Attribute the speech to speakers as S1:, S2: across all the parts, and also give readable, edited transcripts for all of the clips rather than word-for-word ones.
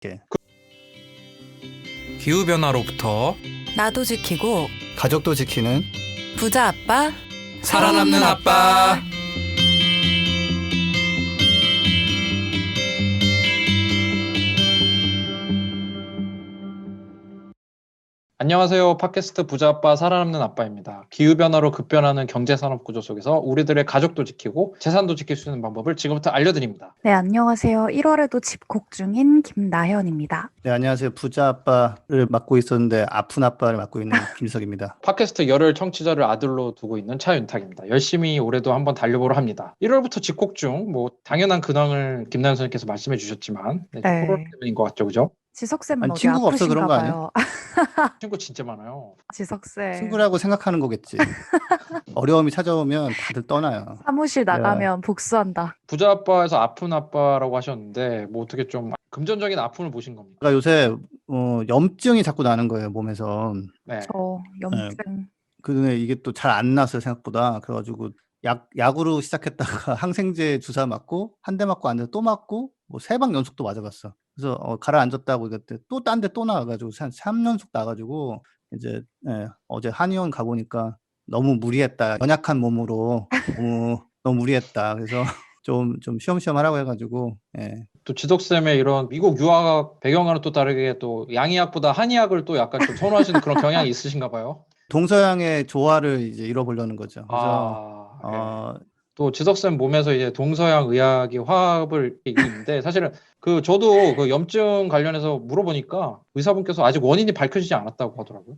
S1: 게
S2: 기후변화로부터
S3: 나도 지키고
S1: 가족도 지키는
S3: 부자 아빠
S2: 살아남는 아빠.
S4: 안녕하세요. 팟캐스트 부자아빠 살아남는 아빠입니다. 기후변화로 급변하는 경제산업 구조 속에서 우리들의 가족도 지키고 재산도 지킬 수 있는 방법을 지금부터 알려드립니다.
S5: 네, 안녕하세요. 1월에도 집콕 중인 김나현입니다.
S1: 네, 안녕하세요. 부자 아빠를 맡고 있었는데 아픈 아빠를 맡고 있는 김석입니다.
S4: 팟캐스트 열혈 청취자를 아들로 두고 있는 차윤탁입니다. 열심히 올해도 한번 달려보려 합니다. 1월부터 집콕 중 당연한 근황을 김나현 선생님께서 말씀해 주셨지만
S5: 네.
S4: 코로나 때문인 것 같죠, 그죠?
S5: 지석쌤은
S1: 아니,
S5: 어디
S1: 친구가 없어
S5: 아프신가
S1: 그런 거 아니야?
S5: 봐요.
S4: 친구 진짜 많아요.
S5: 지석쌤.
S1: 친구라고 생각하는 거겠지. 어려움이 찾아오면 다들 떠나요.
S5: 사무실 나가면 복수한다.
S4: 부자아빠에서 아픈 아빠라고 하셨는데 뭐 어떻게 좀 금전적인 아픔을 보신 겁니까?
S1: 제가 요새 염증이 자꾸 나는 거예요, 몸에서.
S4: 네.
S5: 저 염증.
S1: 근데 이게 또 잘 안 났어요, 생각보다. 그래가지고 약으로 시작했다가 항생제 주사 맞고 한 대 맞고 앉아서 또 맞고 뭐 3방 연속 또 맞아봤어. 그래서 가라앉았다고 이랬더니 또 딴 데 또 나가가지고 한 3연속 나가지고 이제 어제 한의원 가보니까 너무 무리했다. 연약한 몸으로 너무 무리했다. 그래서 좀 쉬엄쉬엄 하라고 해가지고
S4: 또 지덕쌤의 이런 미국 유학 배경과는 또 다르게 또 양의학보다 한의학을 또 약간 좀 선호하시는 그런 경향이 있으신가 봐요.
S1: 동서양의 조화를 이제 이뤄보려는 거죠. 그래서
S4: 네. 또 지덕쌤 몸에서 이제 동서양 의학이 화합을 있는데 사실은 저도 그 염증 관련해서 물어보니까 의사분께서 아직 원인이 밝혀지지 않았다고 하더라고요.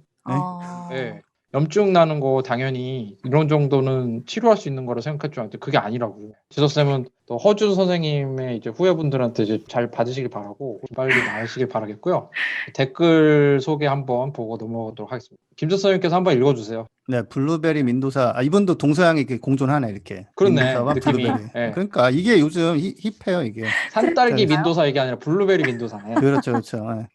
S1: 네?
S4: 네. 염증 나는 거 당연히 이런 정도는 치료할 수 있는 거라 생각할 줄 알았는데 그게 아니라고요. 지석쌤은 또 허준 선생님의 이제 후배분들한테 이제 잘 받으시길 바라고 빨리 나으시길 바라겠고요. 댓글 소개 한번 보고 넘어가도록 하겠습니다. 김준 선생님께서 한번 읽어주세요.
S1: 네, 블루베리 민도사. 이분도 동서양이 이렇게 공존하네, 이렇게.
S4: 그렇네,
S1: 민도사와
S4: 느낌이.
S1: 블루베리.
S4: 네.
S1: 그러니까 이게 요즘 힙해요, 이게.
S4: 산딸기
S1: 자,
S4: 민도사 이게 아니라 블루베리 민도사네.
S1: 그렇죠.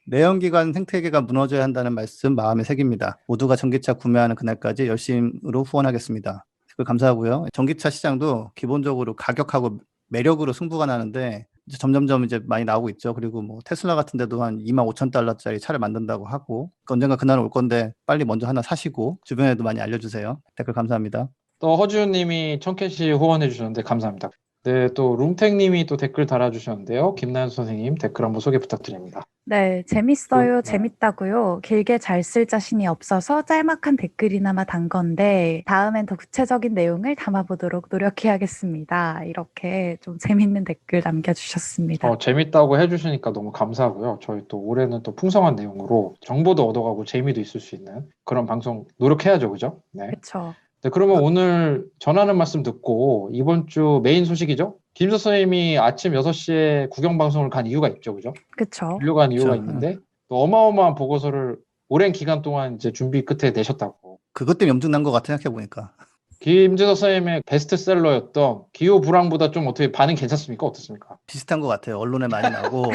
S1: 내연기관 생태계가 무너져야 한다는 말씀 마음에 새깁니다. 모두가 전기차 구매하는 그날까지 열심으로 후원하겠습니다. 댓글 감사하고요. 전기차 시장도 기본적으로 가격하고 매력으로 승부가 나는데 이제 점점점 이제 많이 나오고 있죠. 그리고 뭐 테슬라 같은 데도 한 25,000달러짜리 차를 만든다고 하고 언젠가 그날은 올 건데 빨리 먼저 하나 사시고 주변에도 많이 알려주세요. 댓글 감사합니다.
S4: 또 허준님이 1000캐시 후원해 주셨는데 감사합니다. 네, 또 룸탱님이 또 댓글 달아주셨는데요. 김나연 선생님 댓글 한번 소개 부탁드립니다.
S5: 네, 재밌어요.
S4: 네.
S5: 재밌다고요. 길게 잘 쓸 자신이 없어서 짤막한 댓글이나마 단 건데 다음엔 더 구체적인 내용을 담아보도록 노력해야겠습니다. 이렇게 좀 재밌는 댓글 남겨주셨습니다.
S4: 재밌다고 해주시니까 너무 감사하고요. 저희 또 올해는 또 풍성한 내용으로 정보도 얻어가고 재미도 있을 수 있는 그런 방송 노력해야죠, 그죠? 네.
S5: 그렇죠.
S4: 네, 그러면 오늘 전하는 말씀 듣고 이번 주 메인 소식이죠? 김서 선생님이 아침 6시에 구경방송을 간 이유가 있죠, 그죠?
S5: 그렇죠.
S4: 들려간 이유가
S1: 그렇죠.
S4: 있는데 또 어마어마한 보고서를 오랜 기간 동안 이제 준비 끝에 내셨다고.
S1: 그것 때문에 염증 난 것 같아, 생각해보니까.
S4: 김재석 선생님의 베스트셀러였던 기후 불황보다 좀 어떻게 반응 괜찮습니까? 어떻습니까?
S1: 비슷한 것 같아요. 언론에 많이 나오고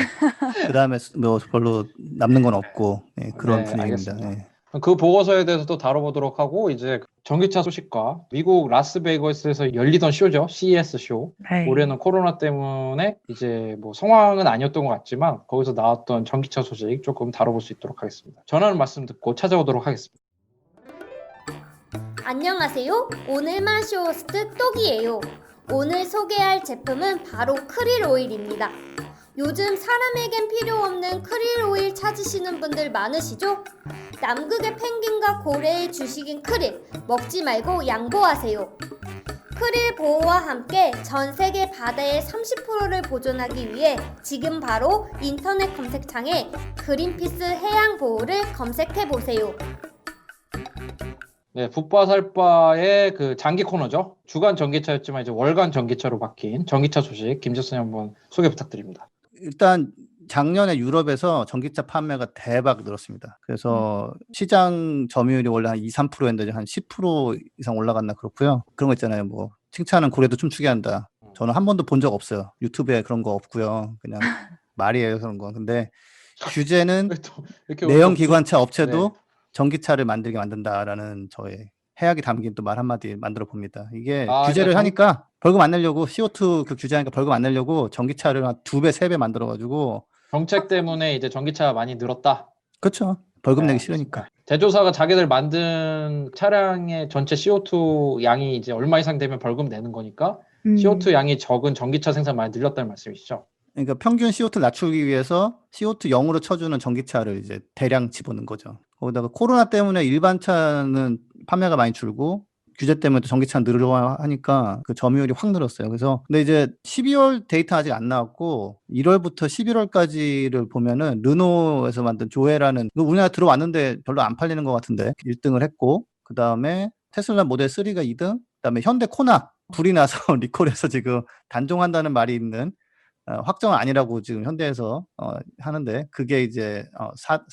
S1: 그 다음에 뭐 별로 남는 건 없고 그런
S4: 네,
S1: 분위기입니다.
S4: 알겠습니다. 그 보고서에 대해서 또 다뤄보도록 하고 이제 전기차 소식과 미국 라스베이거스에서 열리던 쇼죠. CES 쇼.
S5: 네.
S4: 올해는 코로나 때문에 이제 뭐 성황은 아니었던 것 같지만 거기서 나왔던 전기차 소식 조금 다뤄볼 수 있도록 하겠습니다. 전하는 말씀 듣고 찾아오도록 하겠습니다.
S6: 안녕하세요. 오늘만 쇼호스트 똑이에요. 오늘 소개할 제품은 바로 크릴 오일입니다. 요즘 사람에겐 필요 없는 크릴 오일 찾으시는 분들 많으시죠? 남극의 펭귄과 고래의 주식인 크릴, 먹지 말고 양보하세요. 크릴 보호와 함께 전 세계 바다의 30%를 보존하기 위해 지금 바로 인터넷 검색창에 그린피스 해양 보호를 검색해 보세요.
S4: 네, 붓바살바의 그 장기 코너죠. 주간 전기차였지만 이제 월간 전기차로 바뀐 전기차 소식 김재선님 한번 소개 부탁드립니다.
S1: 일단 작년에 유럽에서 전기차 판매가 대박 늘었습니다. 그래서 시장 점유율이 원래 한 2, 3%였는데 한 10% 이상 올라갔나 그렇고요. 그런 거 있잖아요. 뭐 칭찬은 고래도 춤추게 한다. 저는 한 번도 본 적 없어요. 유튜브에 그런 거 없고요. 그냥 말이에요, 그런 거. 근데 규제는 내연기관차 업체도 전기차를 만들게 만든다라는 저의 해악이 담긴 또 말 한마디 만들어 봅니다. 이게 규제를 하니까 벌금 안 내려고 CO2 그 규제하니까 벌금 안 내려고 전기차를 한 2배, 3배 만들어가지고
S4: 정책 때문에 이제 전기차가 많이 늘었다.
S1: 그렇죠. 벌금
S4: 네,
S1: 내기 싫으니까.
S4: 제조사가 자기들 만든 차량의 전체 CO2 양이 이제 얼마 이상 되면 벌금 내는 거니까 CO2 양이 적은 전기차 생산 많이 늘렸다는 말씀이시죠?
S1: 그러니까 평균 CO2를 낮추기 위해서 CO2 0으로 쳐주는 전기차를 이제 대량 집어넣은 거죠. 거기다가 코로나 때문에 일반 차는 판매가 많이 줄고 규제 때문에 또 전기차는 늘어나니까 그 점유율이 확 늘었어요. 그래서 근데 이제 12월 데이터 아직 안 나왔고 1월부터 11월까지를 보면은 르노에서 만든 조에라는 우리나라 들어왔는데 별로 안 팔리는 것 같은데 1등을 했고 그 다음에 테슬라 모델 3가 2등, 그다음에 현대 코나 불이 나서 리콜해서 지금 단종한다는 말이 있는 확정은 아니라고 지금 현대에서 하는데 그게 이제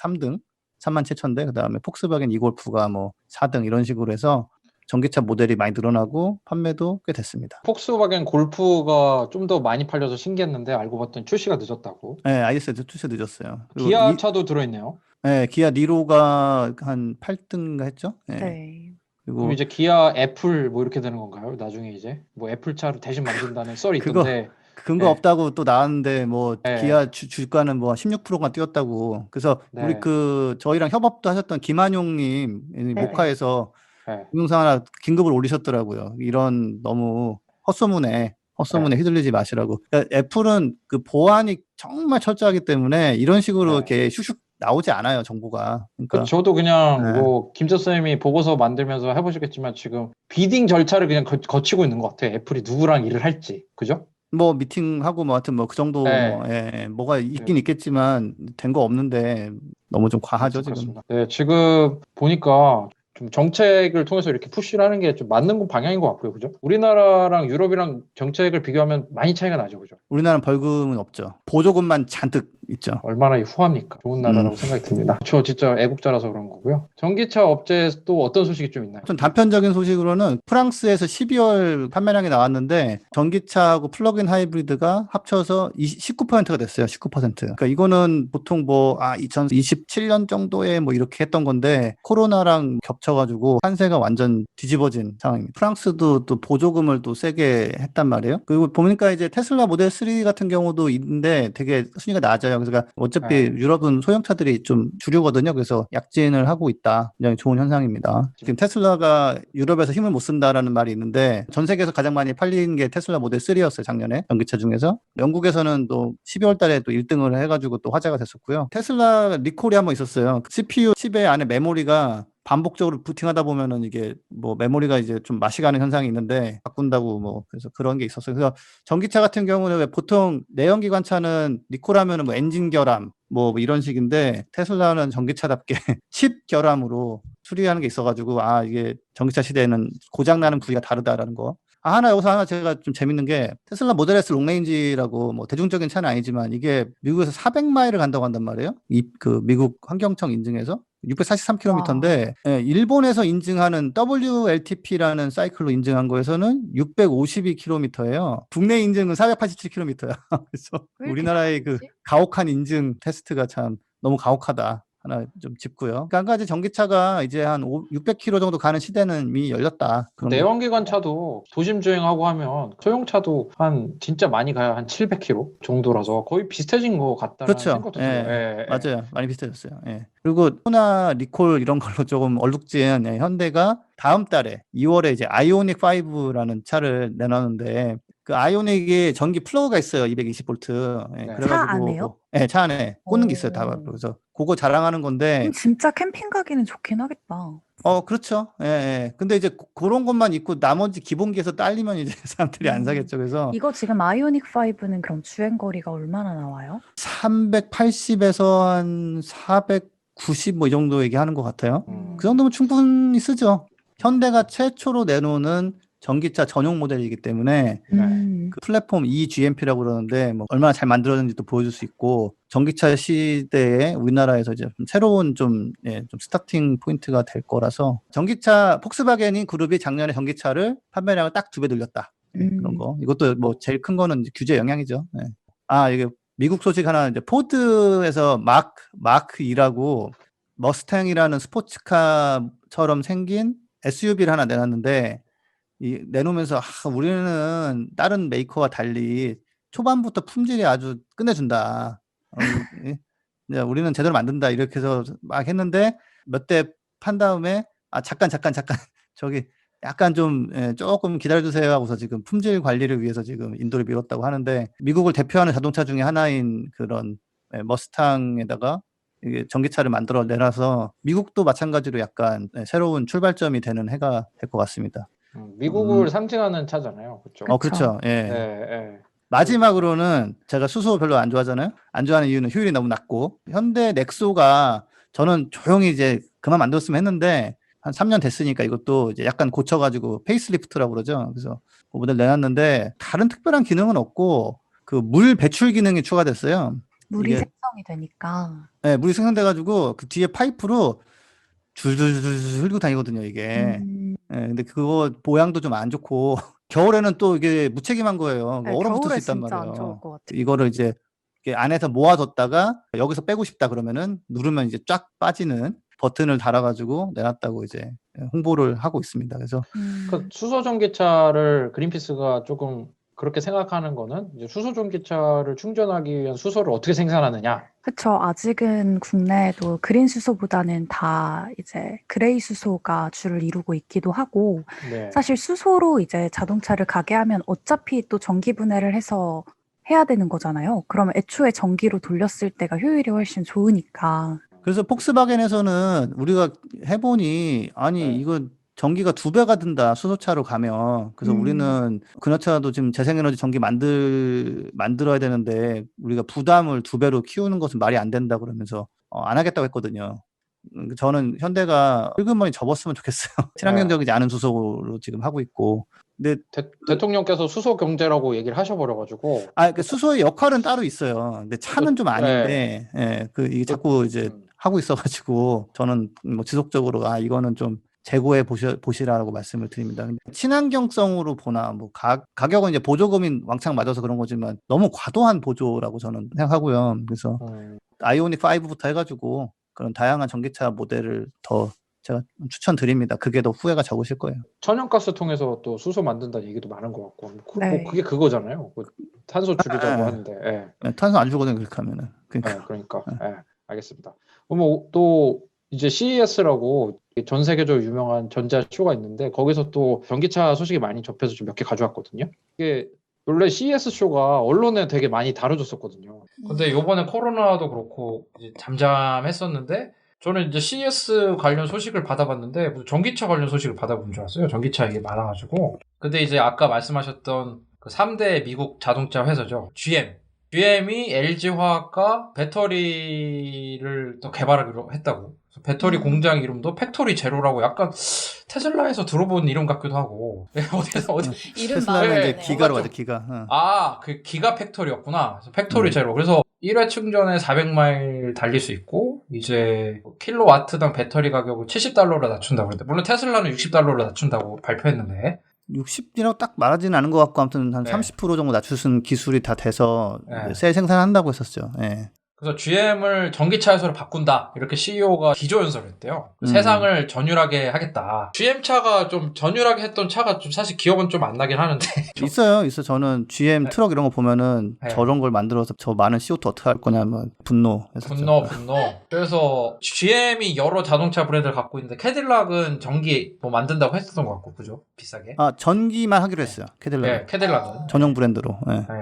S1: 3등 37,000대, 그다음에 폭스바겐 이골프가 뭐 4등 이런 식으로 해서 전기차 모델이 많이 늘어나고 판매도 꽤 됐습니다.
S4: 폭스바겐 골프가 좀 더 많이 팔려서 신기했는데 알고 봤더니 출시가 늦었다고.
S1: 네, IS도 출시 늦었어요. 그리고
S4: 기아 차도 들어있네요.
S1: 네, 기아 니로가 한 8등가 했죠. 네.
S5: 네.
S1: 그리고
S4: 그럼 이제 기아 애플 뭐 이렇게 되는 건가요? 나중에 이제 뭐 애플 차를 대신 만든다는 썰이
S1: 그거
S4: 있던데.
S1: 근거
S4: 네.
S1: 없다고 또 나왔는데 뭐
S4: 네.
S1: 기아 주가는 뭐 16%가 뛰었다고. 그래서
S4: 네.
S1: 우리 그 저희랑 협업도 하셨던 김한용님 모카에서
S4: 네.
S1: 동영상 하나 긴급을 올리셨더라고요. 이런 너무 헛소문에 휘둘리지 마시라고. 그러니까 애플은 그 보안이 정말 철저하기 때문에 이런 식으로
S4: 네.
S1: 이렇게 슉슉 나오지 않아요, 정보가. 그러니까
S4: 저도 그냥
S1: 네.
S4: 뭐 김 선생님이 보고서 만들면서 해보시겠지만 지금 비딩 절차를 그냥 거치고 있는 것 같아요. 애플이 누구랑 일을 할지, 그죠?
S1: 뭐 미팅하고 뭐 하여튼 뭐 그 정도
S4: 네.
S1: 뭐 뭐가 있긴 있겠지만 된 거 없는데 너무 좀 과하죠, 지금.
S4: 그렇습니다. 네, 지금 보니까 좀 정책을 통해서 이렇게 푸시를 하는 게 좀 맞는 방향인 것 같고요, 그죠? 우리나라랑 유럽이랑 정책을 비교하면 많이 차이가 나죠, 그죠?
S1: 우리나라는 벌금은 없죠. 보조금만 잔뜩 있죠.
S4: 얼마나 후합니까? 좋은 나라라고 생각이 듭니다. 저 진짜 애국자라서 그런 거고요. 전기차 업체에 또 어떤 소식이 좀 있나요?
S1: 좀 단편적인 소식으로는 프랑스에서 12월 판매량이 나왔는데 전기차하고 플러그인 하이브리드가 합쳐서 19%가 됐어요. 19%. 그러니까 이거는 보통 뭐 2027년 정도에 뭐 이렇게 했던 건데 코로나랑 겹쳐가지고 판세가 완전 뒤집어진 상황입니다. 프랑스도 또 보조금을 또 세게 했단 말이에요. 그리고 보니까 이제 테슬라 모델 3 같은 경우도 있는데 되게 순위가 낮아요. 그러니까 어차피 유럽은 소형차들이 좀 주류거든요. 그래서 약진을 하고 있다. 굉장히 좋은 현상입니다. 지금 테슬라가 유럽에서 힘을 못 쓴다라는 말이 있는데 전 세계에서 가장 많이 팔린 게 테슬라 모델 3였어요. 작년에 전기차 중에서. 영국에서는 또 12월 달에 또 1등을 해가지고 또 화제가 됐었고요. 테슬라 리콜이 한번 있었어요. CPU 칩의 안에 메모리가 반복적으로 부팅하다 보면은 이게 뭐 메모리가 이제 좀 맛이 가는 현상이 있는데 바꾼다고 뭐 그래서 그런 게 있었어요. 그래서 전기차 같은 경우는 왜 보통 내연기관차는 리콜하면은 뭐 엔진 결함 뭐 이런 식인데 테슬라는 전기차답게 칩 결함으로 수리하는 게 있어가지고 이게 전기차 시대에는 고장 나는 부위가 다르다라는 거. 여기서 하나 제가 좀 재밌는 게 테슬라 모델 S 롱레인지라고 뭐 대중적인 차는 아니지만 이게 미국에서 400마일을 간다고 한단 말이에요. 그 미국 환경청 인증해서 643km인데 일본에서 인증하는 WLTP라는 사이클로 인증한 거에서는 652km예요. 국내 인증은 487km야. 그래서 우리나라의 그 가혹한 인증 테스트가 참 너무 가혹하다. 하나 좀 짚고요. 그러니까 한 가지 전기차가 이제 한 600km 정도 가는 시대는 이미 열렸다.
S4: 내연기관 차도 도심 주행하고 하면 소형차도 한 진짜 많이 가야 한 700km 정도라서 거의 비슷해진 것 같다는
S1: 그렇죠.
S4: 생각도 들어요.
S1: 맞아요. 많이 비슷해졌어요. 그리고 코나 리콜 이런 걸로 조금 얼룩진 현대가 다음 달에 2월에 이제 아이오닉 5라는 차를 내놨는데 그 아이오닉이 전기 플러그가 있어요. 220V. 그래가지고
S5: 차 안에요?
S1: 차 안에 꽂는 게 있어요. 다. 그래서 그거 자랑하는 건데.
S5: 진짜 캠핑 가기는 좋긴 하겠다.
S1: 그렇죠. 근데 이제 그런 것만 있고 나머지 기본기에서 딸리면 이제 사람들이 안 사겠죠. 그래서
S5: 이거 지금 아이오닉 5는 그럼 주행 거리가 얼마나 나와요?
S1: 380에서 한 490 뭐 이 정도 얘기하는 것 같아요. 그 정도면 충분히 쓰죠. 현대가 최초로 내놓는 전기차 전용 모델이기 때문에 그 플랫폼 eGMP라고 그러는데 뭐 얼마나 잘 만들어졌는지도 보여줄 수 있고 전기차 시대에 우리나라에서 이제 좀 새로운 좀 스타팅 포인트가 될 거라서 전기차 폭스바겐이 그룹이 작년에 전기차를 판매량을 딱 2배 늘렸다. 그런 거. 이것도 뭐 제일 큰 거는 이제 규제 영향이죠. 이게 미국 소식 하나 이제 포드에서 마크 2라고 머스탱이라는 스포츠카처럼 생긴 SUV를 하나 내놨는데 내놓으면서 우리는 다른 메이커와 달리 초반부터 품질이 아주 끝내준다. 이제 우리는 제대로 만든다 이렇게 해서 막 했는데 몇 대 판 다음에 잠깐 저기 약간 좀 조금 기다려주세요 하고서 지금 품질 관리를 위해서 지금 인도를 미뤘다고 하는데 미국을 대표하는 자동차 중에 하나인 그런 머스탕에다가 이게 전기차를 만들어 내놔서 미국도 마찬가지로 약간 새로운 출발점이 되는 해가 될 것 같습니다.
S4: 미국을 상징하는 차잖아요. 그렇죠?
S1: 그렇죠. 예.
S4: 예.
S1: 마지막으로는 제가 수소 별로 안 좋아하잖아요. 안 좋아하는 이유는 효율이 너무 낮고 현대 넥소가 저는 조용히 이제 그만 만들었으면 했는데 한 3년 됐으니까 이것도 이제 약간 고쳐가지고 페이스리프트라고 그러죠. 그래서 그 모델 내놨는데 다른 특별한 기능은 없고 그 물 배출 기능이 추가됐어요.
S5: 물이
S1: 이게-
S5: 생성이 되니까.
S1: 네, 물이 생성돼가지고 그 뒤에 파이프로 줄줄줄 흘리고 다니거든요, 이게. 근데 그거 모양도 좀 안 좋고 겨울에는 또 이게 무책임한 거예요.
S5: 네,
S1: 얼어붙을
S5: 겨울에
S1: 수 있단
S5: 진짜 안
S1: 말이에요.
S5: 좋을 것 같아요.
S1: 이거를 이제 이렇게 안에서 모아뒀다가 여기서 빼고 싶다 그러면은 누르면 이제 쫙 빠지는 버튼을 달아가지고 내놨다고 이제 홍보를 하고 있습니다. 그래서
S4: 그 수소 전기차를 그린피스가 조금 그렇게 생각하는 거는 이제 수소 전기차를 충전하기 위한 수소를 어떻게 생산하느냐.
S5: 그쵸. 아직은 국내에도 그린 수소보다는 다 이제 그레이 수소가 주를 이루고 있기도 하고,
S4: 네.
S5: 사실 수소로 이제 자동차를 가게 하면 어차피 또 전기 분해를 해서 해야 되는 거잖아요. 그러면 애초에 전기로 돌렸을 때가 효율이 훨씬 좋으니까.
S1: 그래서 폭스바겐에서는 우리가 해보니 아니
S4: 네.
S1: 이거 전기가 2배가 든다 수소차로 가면. 그래서 우리는 그녀차도 지금 재생에너지 전기 만들어야 되는데 우리가 부담을 2배로 키우는 것은 말이 안 된다 그러면서 안 하겠다고 했거든요. 저는 현대가 슬그머니 접었으면 좋겠어요. 친환경적이지 않은 수소로 지금 하고 있고. 근데
S4: 대통령께서 수소 경제라고 얘기를 하셔버려가지고
S1: 그 수소의 역할은 따로 있어요. 근데 차는 좀 아닌데, 이게 자꾸 이제 하고 있어가지고 저는 뭐 지속적으로 이거는 좀 재고해 보시라고 말씀을 드립니다. 근데 친환경성으로 보나 뭐 가격은 이제 보조금이 왕창 맞아서 그런 거지만 너무 과도한 보조라고 저는 생각하고요. 그래서 아이오닉 5부터 해가지고 그런 다양한 전기차 모델을 더 제가 추천드립니다. 그게 더 후회가 적으실 거예요.
S4: 천연가스 통해서 또 수소 만든다는 얘기도 많은 것 같고
S5: 네.
S4: 뭐 그게 그거잖아요. 그 탄소 줄이자고 하는데
S1: 탄소 안 주거든요. 그렇게 하면은.
S4: 그러니까 알겠습니다. 그럼 또 이제 CES라고 전 세계적으로 유명한 전자 쇼가 있는데 거기서 또 전기차 소식이 많이 접해서 좀 몇 개 가져왔거든요. 이게 원래 CES 쇼가 언론에 되게 많이 다뤄졌었거든요.
S7: 근데 요번에 코로나도 그렇고 이제 잠잠했었는데 저는 이제 CES 관련 소식을 받아봤는데 무슨 전기차 관련 소식을 받아본 줄 알았어요. 전기차 얘기 많아가지고. 근데 이제 아까 말씀하셨던 그 3대 미국 자동차 회사죠. GM이 LG화학과 배터리를 또 개발하기로 했다고. 그래서 배터리 공장 이름도 팩토리 제로라고 약간 테슬라에서 들어본 이름 같기도 하고. 어디
S3: 이름
S1: 테슬라는
S3: 많네.
S1: 이제 기가로 가죠, 기가.
S7: 그 기가 팩토리였구나. 그래서 팩토리 제로. 그래서 1회 충전에 400마일 달릴 수 있고, 이제 킬로와트당 배터리 가격을 $70로 낮춘다고 그랬는데, 물론 테슬라는 $60로 낮춘다고 발표했는데,
S1: 60이라고 딱 말하지는 않은 것 같고 아무튼 한 30% 정도 낮추는 기술이 다 돼서 셀 생산한다고 했었죠.
S7: 그래서 GM을 전기차 회사로 바꾼다 이렇게 CEO가 기조연설을 했대요. 세상을 전율하게 하겠다. GM차가 좀 전율하게 했던 차가 좀 사실 기억은 좀 안 나긴 하는데
S1: 있어요. 저는 GM 트럭 이런 거 보면은 저런 걸 만들어서 저 많은 CO2 어떻게 할 거냐 뭐 분노했었죠.
S7: 분노. 그래서 GM이 여러 자동차 브랜드를 갖고 있는데 캐딜락은 전기 뭐 만든다고 했었던 것 같고, 그죠? 비싸게.
S1: 전기만 하기로 했어요. 캐딜락.
S7: 캐딜락은
S1: 전용 브랜드로.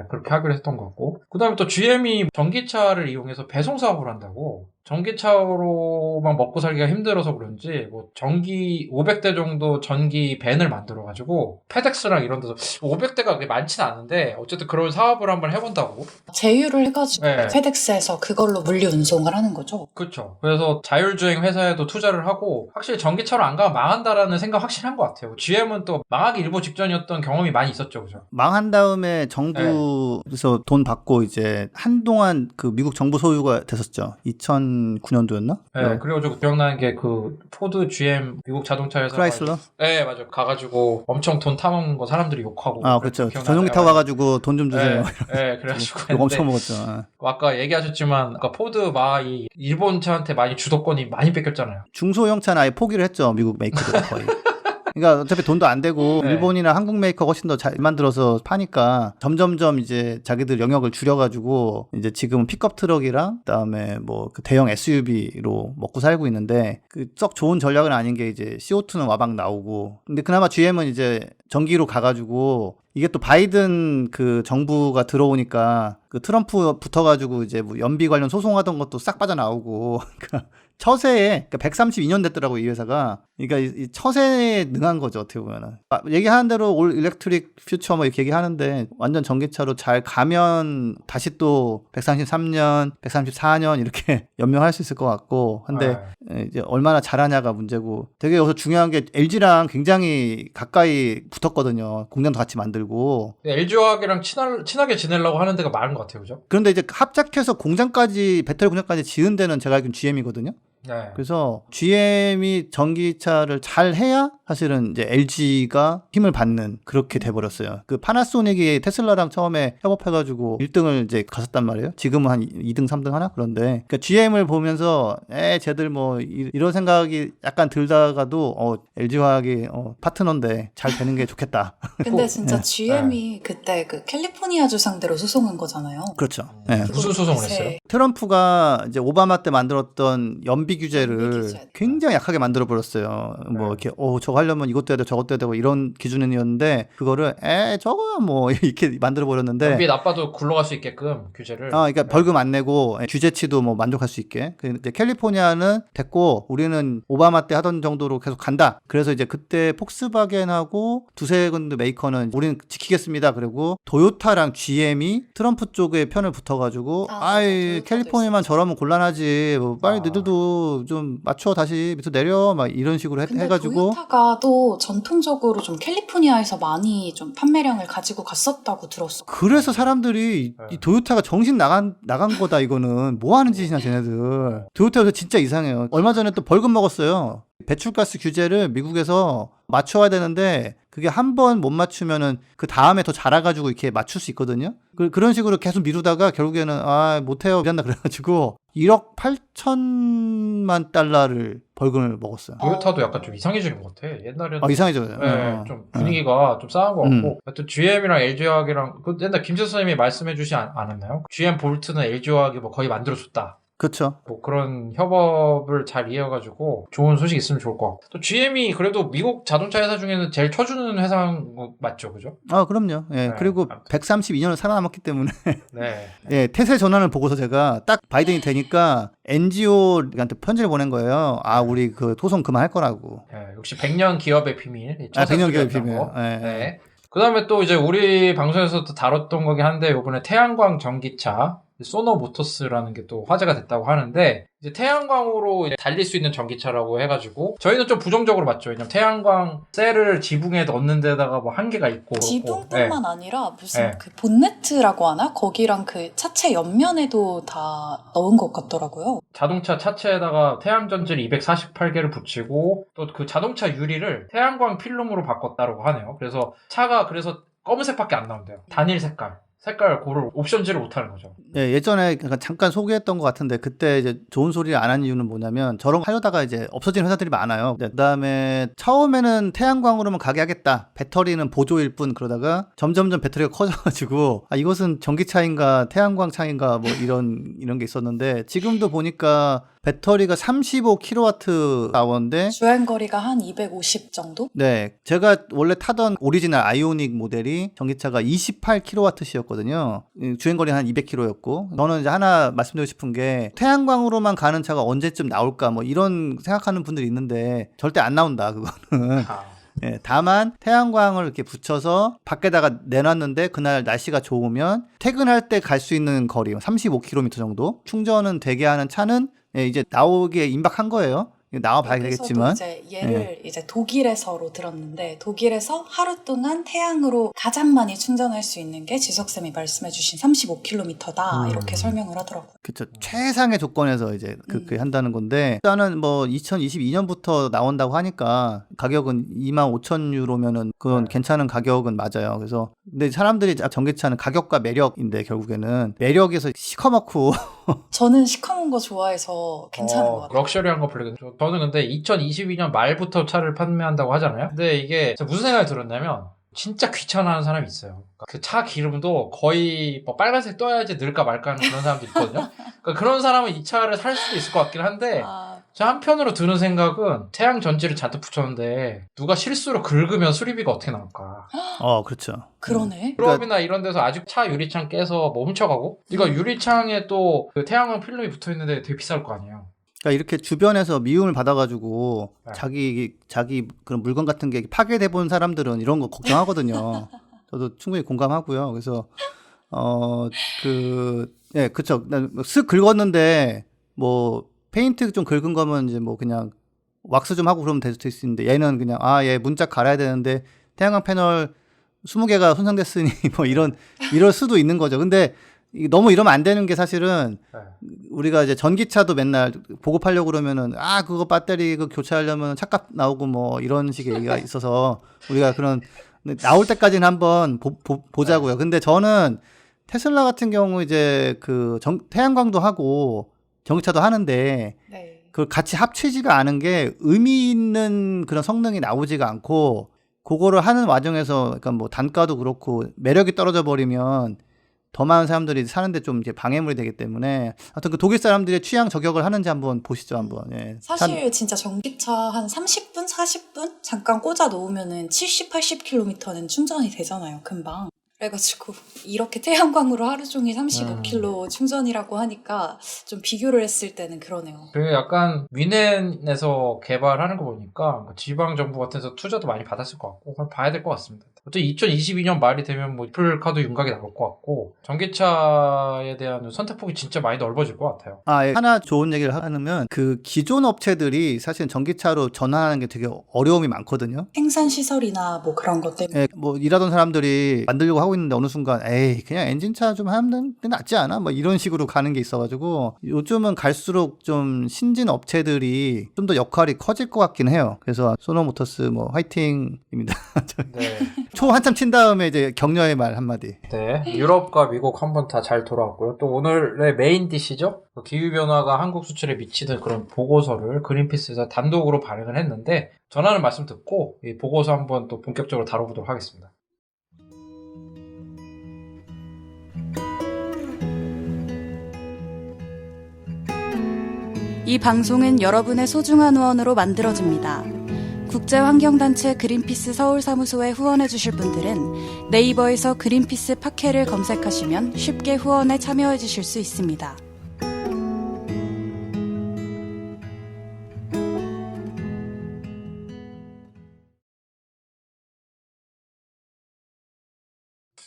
S7: 그렇게 하기로 했던 것 같고. 그 다음에 또 GM이 전기차를 이용해서 배송 사업을 한다고. 전기차로만 먹고 살기가 힘들어서 그런지 뭐 전기 500대 정도 전기 밴을 만들어가지고 페덱스랑 이런 데서 500대가 그렇게 많지는 않은데 어쨌든 그런 사업을 한번 해본다고.
S8: 제휴를 해가지고 페덱스에서 그걸로 물류 운송을 하는 거죠.
S7: 그렇죠. 그래서 자율주행 회사에도 투자를 하고 확실히 전기차로 안 가면 망한다라는 생각 확실한 것 같아요. GM은 또 망하기 일보 직전이었던 경험이 많이 있었죠, 그죠?
S1: 망한 다음에 정부에서 돈 받고 이제 한동안 그 미국 정부 소유가 됐었죠. 2009년도였나?
S7: 네, 그래가지고 기억나는 게 그 포드, GM, 미국 자동차 회사
S1: 크라이슬러?
S7: 네, 맞아요. 가가지고 엄청 돈 타먹는 거 사람들이 욕하고.
S1: 그렇죠. 전용기 타고 와가지고 돈 좀 주세요.
S7: 네, 그래가지고
S1: 욕 엄청 먹었죠.
S7: 아까 얘기하셨지만 아까 포드 이 일본 차한테 많이 주도권이 많이 뺏겼잖아요.
S1: 중소형 차는 아예 포기를 했죠. 미국 메이커들 거의. 그러니까 어차피 돈도 안 되고
S7: 네.
S1: 일본이나 한국 메이커가 훨씬 더 잘 만들어서 파니까 점점점 이제 자기들 영역을 줄여가지고 이제 지금 픽업 트럭이랑 그다음에 뭐 그 대형 SUV로 먹고 살고 있는데 그 썩 좋은 전략은 아닌 게 이제 CO2는 와방 나오고 근데 그나마 GM은 이제 전기로 가가지고 이게 또 바이든 그 정부가 들어오니까 그 트럼프 붙어가지고 이제 뭐 연비 관련 소송하던 것도 싹 빠져나오고 그러니까 처세에 그러니까 132년 됐더라고 이 회사가. 그러니까 이 처세에 능한 거죠 어떻게 보면은. 얘기하는 대로 올 일렉트릭 퓨처 뭐 이렇게 얘기하는데 완전 전기차로 잘 가면 다시 또 133년, 134년 이렇게 연명할 수 있을 것 같고. 근데 이제 얼마나 잘하냐가 문제고. 되게 여기서 중요한 게 LG랑 굉장히 가까이 붙었거든요. 공장도 같이 만들고.
S7: LG화학이랑 친하게 지내려고 하는 데가 많은 것 같아요, 그죠?
S1: 그런데 이제 합작해서 공장까지 배터리 공장까지 지은 데는 제가 알기로는 GM이거든요.
S7: 네.
S1: 그래서 GM이 전기차를 잘 해야 사실은 이제 LG가 힘을 받는 그렇게 돼버렸어요. 그 파나소닉이 테슬라랑 처음에 협업해가지고 1등을 이제 갔었단 말이에요. 지금은 한 2등, 3등 하나? 그런데 그러니까 GM을 보면서 쟤들 뭐 이런 생각이 약간 들다가도 LG화학이 파트너인데 잘 되는 게 좋겠다.
S8: 근데 진짜
S1: 네.
S8: GM이 그때 그 캘리포니아주 상대로 소송한 거잖아요.
S1: 그렇죠. 네.
S7: 무슨 소송을 했어요?
S1: 트럼프가 이제 오바마 때 만들었던 연비 규제를
S8: 연비 규제.
S1: 굉장히 약하게 만들어 버렸어요. 뭐 이렇게 저거 하려면 이것도 해야 돼, 저것도 해야 되고 이런 기준이었는데 그거를 저거 뭐 이렇게 만들어 버렸는데.
S7: 연비 나빠도 굴러갈 수 있게끔 규제를.
S1: 그러니까 벌금 안 내고 규제치도 뭐 만족할 수 있게. 이제 캘리포니아는 됐고 우리는 오바마 때 하던 정도로 계속 간다. 그래서 이제 그때 폭스바겐하고 두세 군데 메이커는 우리는 지키겠습니다. 그리고 도요타랑 GM이 트럼프 쪽에 편을 붙어가지고
S8: 도요타도
S1: 캘리포니아만 저러면 곤란하지. 뭐 빨리 너희들도 좀 맞춰 다시 밑으로 내려 막 이런 식으로
S8: 근데
S1: 해가지고.
S8: 도요타가 또 전통적으로 좀 캘리포니아에서 많이 좀 판매량을 가지고 갔었다고 들었어.
S1: 그래서 사람들이
S7: 네.
S1: 이 도요타가 정신 나간 거다 이거는 뭐 하는 짓이냐 쟤네들. 도요타에서 진짜 이상해요. 얼마 전에 또 벌금 먹었어요. 배출가스 규제를 미국에서 맞춰야 되는데 그게 한 번 못 맞추면은 그 다음에 더 잘해가지고 이렇게 맞출 수 있거든요. 그런 식으로 계속 미루다가 결국에는 못해요 미안다 그래가지고 1억 8천만 달러를 벌금을 먹었어요.
S7: 도요타도 약간 좀 이상해지는 것 같아. 옛날에는
S1: 이상해져요.
S7: 네, 좀 분위기가 좀 싸한 것 같고. 또 GM이랑 LG화학이랑 그 옛날 김재수 선생님이 말씀해주지 않았나요? GM 볼트는 LG화학이 뭐 거의 만들어줬다.
S1: 그렇죠.
S7: 뭐 그런 협업을 잘 이어가지고 좋은 소식 있으면 좋을 것 같고. 또 GM이 그래도 미국 자동차 회사 중에는 제일 쳐주는 회사인 거 맞죠, 그죠?
S1: 그럼요. 예.
S7: 네,
S1: 그리고
S7: 아무튼.
S1: 132년을 살아남았기 때문에
S7: 네.
S1: 예, 태세 전환을 보고서 제가 딱 바이든이 되니까 NGO한테 편지를 보낸 거예요. 우리 그 소송 그만할 거라고.
S7: 네, 역시 100년 기업의 비밀.
S1: 100년 기업의
S7: 처세술이었던
S1: 비밀.
S7: 거.
S1: 예.
S7: 네. 그 다음에 또 이제 우리 방송에서도 다뤘던 거긴 한데, 이번에 태양광 전기차, 소노 모터스라는 게 또 화제가 됐다고 하는데, 이제 태양광으로 달릴 수 있는 전기차라고 해가지고, 저희는 좀 부정적으로 봤죠. 왜냐면 태양광 셀을 지붕에 넣는 데다가 뭐 한계가 있고.
S8: 지붕뿐만 아니라 무슨
S7: 네.
S8: 그 본네트라고 하나? 거기랑 그 차체 옆면에도 다 넣은 것 같더라고요.
S7: 자동차 차체에다가 태양전지를 248개를 붙이고, 또 그 자동차 유리를 태양광 필름으로 바꿨다고 하네요. 그래서 차가 그래서 검은색밖에 안 나온대요. 단일 색깔 고를 옵션지를 못하는 거죠.
S1: 예, 예전에 잠깐 소개했던 것 같은데 그때 이제 좋은 소리를 안 한 이유는 뭐냐면 저런 거 하려다가 이제 없어지는 회사들이 많아요. 그다음에 처음에는 태양광으로만 가게 하겠다. 배터리는 보조일 뿐 그러다가 점점점 배터리가 커져가지고 이것은 전기차인가 태양광 차인가 뭐 이런 게 있었는데 지금도 보니까 배터리가 35kWh인데
S8: 주행거리가 한 250 정도?
S1: 네, 제가 원래 타던 오리지널 아이오닉 모델이 전기차가 28kWh였거든요. 주행거리 한 200km였고 저는 이제 하나 말씀드리고 싶은 게 태양광으로만 가는 차가 언제쯤 나올까 뭐 이런 생각하는 분들이 있는데 절대 안 나온다 그거는. 예, 다만 태양광을 이렇게 붙여서 밖에다가 내놨는데 그날 날씨가 좋으면 퇴근할 때 갈 수 있는 거리 35km 정도 충전은 되게 하는 차는 이제 나오기에 임박한 거예요. 나와봐야 되겠지만.
S8: 이제 얘를 이제 독일에서로 들었는데 독일에서 하루 동안 태양으로 가장 많이 충전할 수 있는 게 지석쌤이 말씀해주신 35km다 이렇게 설명을 하더라고요.
S1: 그렇죠. 최상의 조건에서 이제 그렇게 한다는 건데 일단은 뭐 2022년부터 나온다고 하니까 가격은 25,000유로면은 그건 괜찮은 가격은 맞아요. 그래서 근데 사람들이 전기차는 가격과 매력인데 결국에는 매력에서 시커멓고
S8: 저는 시커먼 거 좋아해서 괜찮은 것 같아요.
S7: 럭셔리한 거 별로. 저는 근데 2022년 말부터 차를 판매한다고 하잖아요. 근데 이게 제가 무슨 생각이 들었냐면 진짜 귀찮아하는 사람이 있어요. 그 차 기름도 거의 뭐 빨간색 떠야지 넣을까 말까 하는 그런 사람도 있거든요. 그러니까 그런 사람은 이 차를 살 수도 있을 것 같긴 한데 저 한편으로 드는 생각은 태양 전지를 잔뜩 붙였는데 누가 실수로 긁으면 수리비가 어떻게 나올까.
S1: 그렇죠.
S8: 그러네.
S7: 유럽이나 이런 데서 아직 차 유리창 깨서 뭐 훔쳐가고 이거 유리창에 또 그 태양광 필름이 붙어있는데 되게 비쌀 거 아니에요.
S1: 그러니까 이렇게 주변에서 미움을 받아가지고
S7: 네.
S1: 자기 그런 물건 같은 게 파괴돼 본 사람들은 이런 거 걱정하거든요. 저도 충분히 공감하고요. 그래서 예, 그쵸. 쓱 긁었는데 뭐 페인트 좀 긁은 거면 이제 뭐 그냥 왁스 좀 하고 그러면 될 수 있는데 얘는 그냥 얘 문짝 갈아야 되는데 태양광 패널 20개가 손상됐으니 뭐 이럴 수도 있는 거죠. 근데 너무 이러면 안 되는 게 사실은 우리가 이제 전기차도 맨날 보급하려고 그러면은 그거 배터리 교체하려면 차값 나오고 뭐 이런 식의 얘기가 있어서 우리가 그런 나올 때까지는 한번 보자고요. 근데 저는 테슬라 같은 경우 이제 태양광도 하고 전기차도 하는데
S8: 네.
S1: 그걸 같이 합치지가 않은 게 의미 있는 그런 성능이 나오지가 않고 그거를 하는 와중에서 그러니까 뭐 단가도 그렇고 매력이 떨어져 버리면 더 많은 사람들이 사는데 좀 이제 방해물이 되기 때문에 하여튼 그 독일 사람들의 취향 저격을 하는지 한번 보시죠 한번. 예.
S8: 사실 진짜 전기차 한 30분, 40분 잠깐 꽂아 놓으면은 70, 80km는 충전이 되잖아요, 금방. 그래가지고 이렇게 태양광으로 하루 종일 35km 충전이라고 하니까 좀 비교를 했을 때는 그러네요.
S7: 그 약간 위넨에서 개발하는 거 보니까 지방 정부 같은 데서 투자도 많이 받았을 것 같고 그걸 봐야 될 것 같습니다. 어쨌든 2022년 말이 되면 뭐 애플카도 윤곽이 나올 것 같고 전기차에 대한 선택폭이 진짜 많이 넓어질 것 같아요.
S1: 예. 하나 좋은 얘기를 하면 그 기존 업체들이 사실 전기차로 전환하는 게 되게 어려움이 많거든요.
S8: 생산 시설이나 뭐 그런 것 때문에.
S1: 예, 뭐 일하던 사람들이 만들려고 하고 있는데 어느 순간 그냥 엔진차 좀 하면 낫지 않아? 뭐 이런 식으로 가는 게 있어가지고 요즘은 갈수록 좀 신진 업체들이 좀 더 역할이 커질 것 같긴 해요. 그래서 소노모터스 뭐 화이팅입니다.
S7: 네.
S1: 초 한참 친 다음에 이제 격려의 말 한마디.
S7: 네. 유럽과 미국 한번 다 잘 돌아왔고요. 또 오늘의 메인 디시죠. 기후변화가 한국 수출에 미치는 그런 보고서를 그린피스에서 단독으로 발행을 했는데 전하는 말씀 듣고 이 보고서 한번 또 본격적으로 다뤄보도록 하겠습니다.
S3: 이 방송은 여러분의 소중한 후원으로 만들어집니다. 국제환경단체 그린피스 서울사무소에 후원해주실 분들은 네이버에서 그린피스 팟캐를 검색하시면 쉽게 후원에 참여해주실 수 있습니다.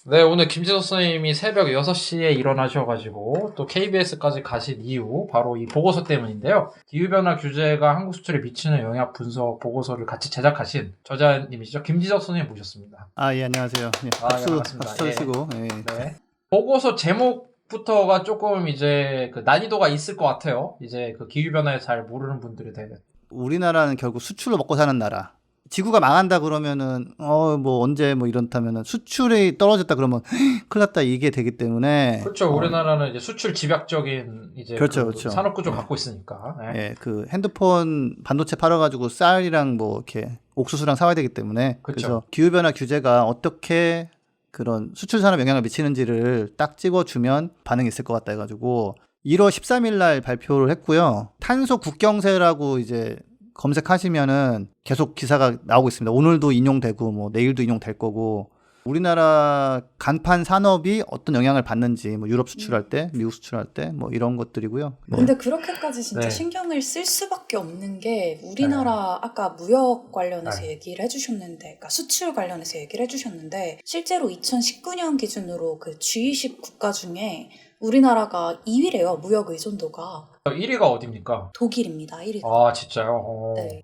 S7: 네, 오늘 김지석 선생님이 새벽 6시에 일어나셔가지고 또 KBS까지 가신 이유 바로 이 보고서 때문인데요. 기후변화 규제가 한국 수출에 미치는 영향 분석 보고서를 같이 제작하신 저자님이시죠. 김지석 선생님 모셨습니다.
S1: 예, 안녕하세요. 예,
S7: 예, 반갑습니다.
S1: 박수 쳐주시고. 예.
S7: 네. 보고서 제목부터가 조금 이제 그 난이도가 있을 것 같아요. 이제 그 기후변화에 잘 모르는 분들에 대해.
S1: 우리나라는 결국 수출로 먹고 사는 나라. 지구가 망한다 그러면은 뭐 언제 뭐 이렇다면은 수출이 떨어졌다 그러면 큰일 났다 이게 되기 때문에
S7: 그렇죠. 우리나라는 이제 수출 집약적인 이제
S1: 그렇죠,
S7: 그
S1: 그렇죠.
S7: 산업 구조 갖고 있으니까.
S1: 예, 그 핸드폰 반도체 팔아가지고 쌀이랑 뭐 이렇게 옥수수랑 사와야 되기 때문에
S7: 그쵸.
S1: 그래서 기후변화 규제가 어떻게 그런 수출 산업 영향을 미치는지를 딱 찍어주면 반응이 있을 것 같다 해가지고 1월 13일 날 발표를 했고요. 탄소 국경세라고 이제 검색하시면은 계속 기사가 나오고 있습니다. 오늘도 인용되고 뭐 내일도 인용될 거고 우리나라 간판 산업이 어떤 영향을 받는지 뭐 유럽 수출할 때, 미국 수출할 때 뭐 이런 것들이고요.
S8: 근데 그렇게까지 진짜
S7: 네.
S8: 신경을 쓸 수밖에 없는 게 우리나라 아까 무역 관련해서
S7: 네.
S8: 얘기를 해주셨는데, 그러니까 수출 관련해서 얘기를 해주셨는데 실제로 2019년 기준으로 그 G20 국가 중에 우리나라가 2위래요. 무역 의존도가.
S7: 1위가 어디입니까?
S8: 독일입니다. 1위가.
S7: 아, 진짜요?
S8: 네.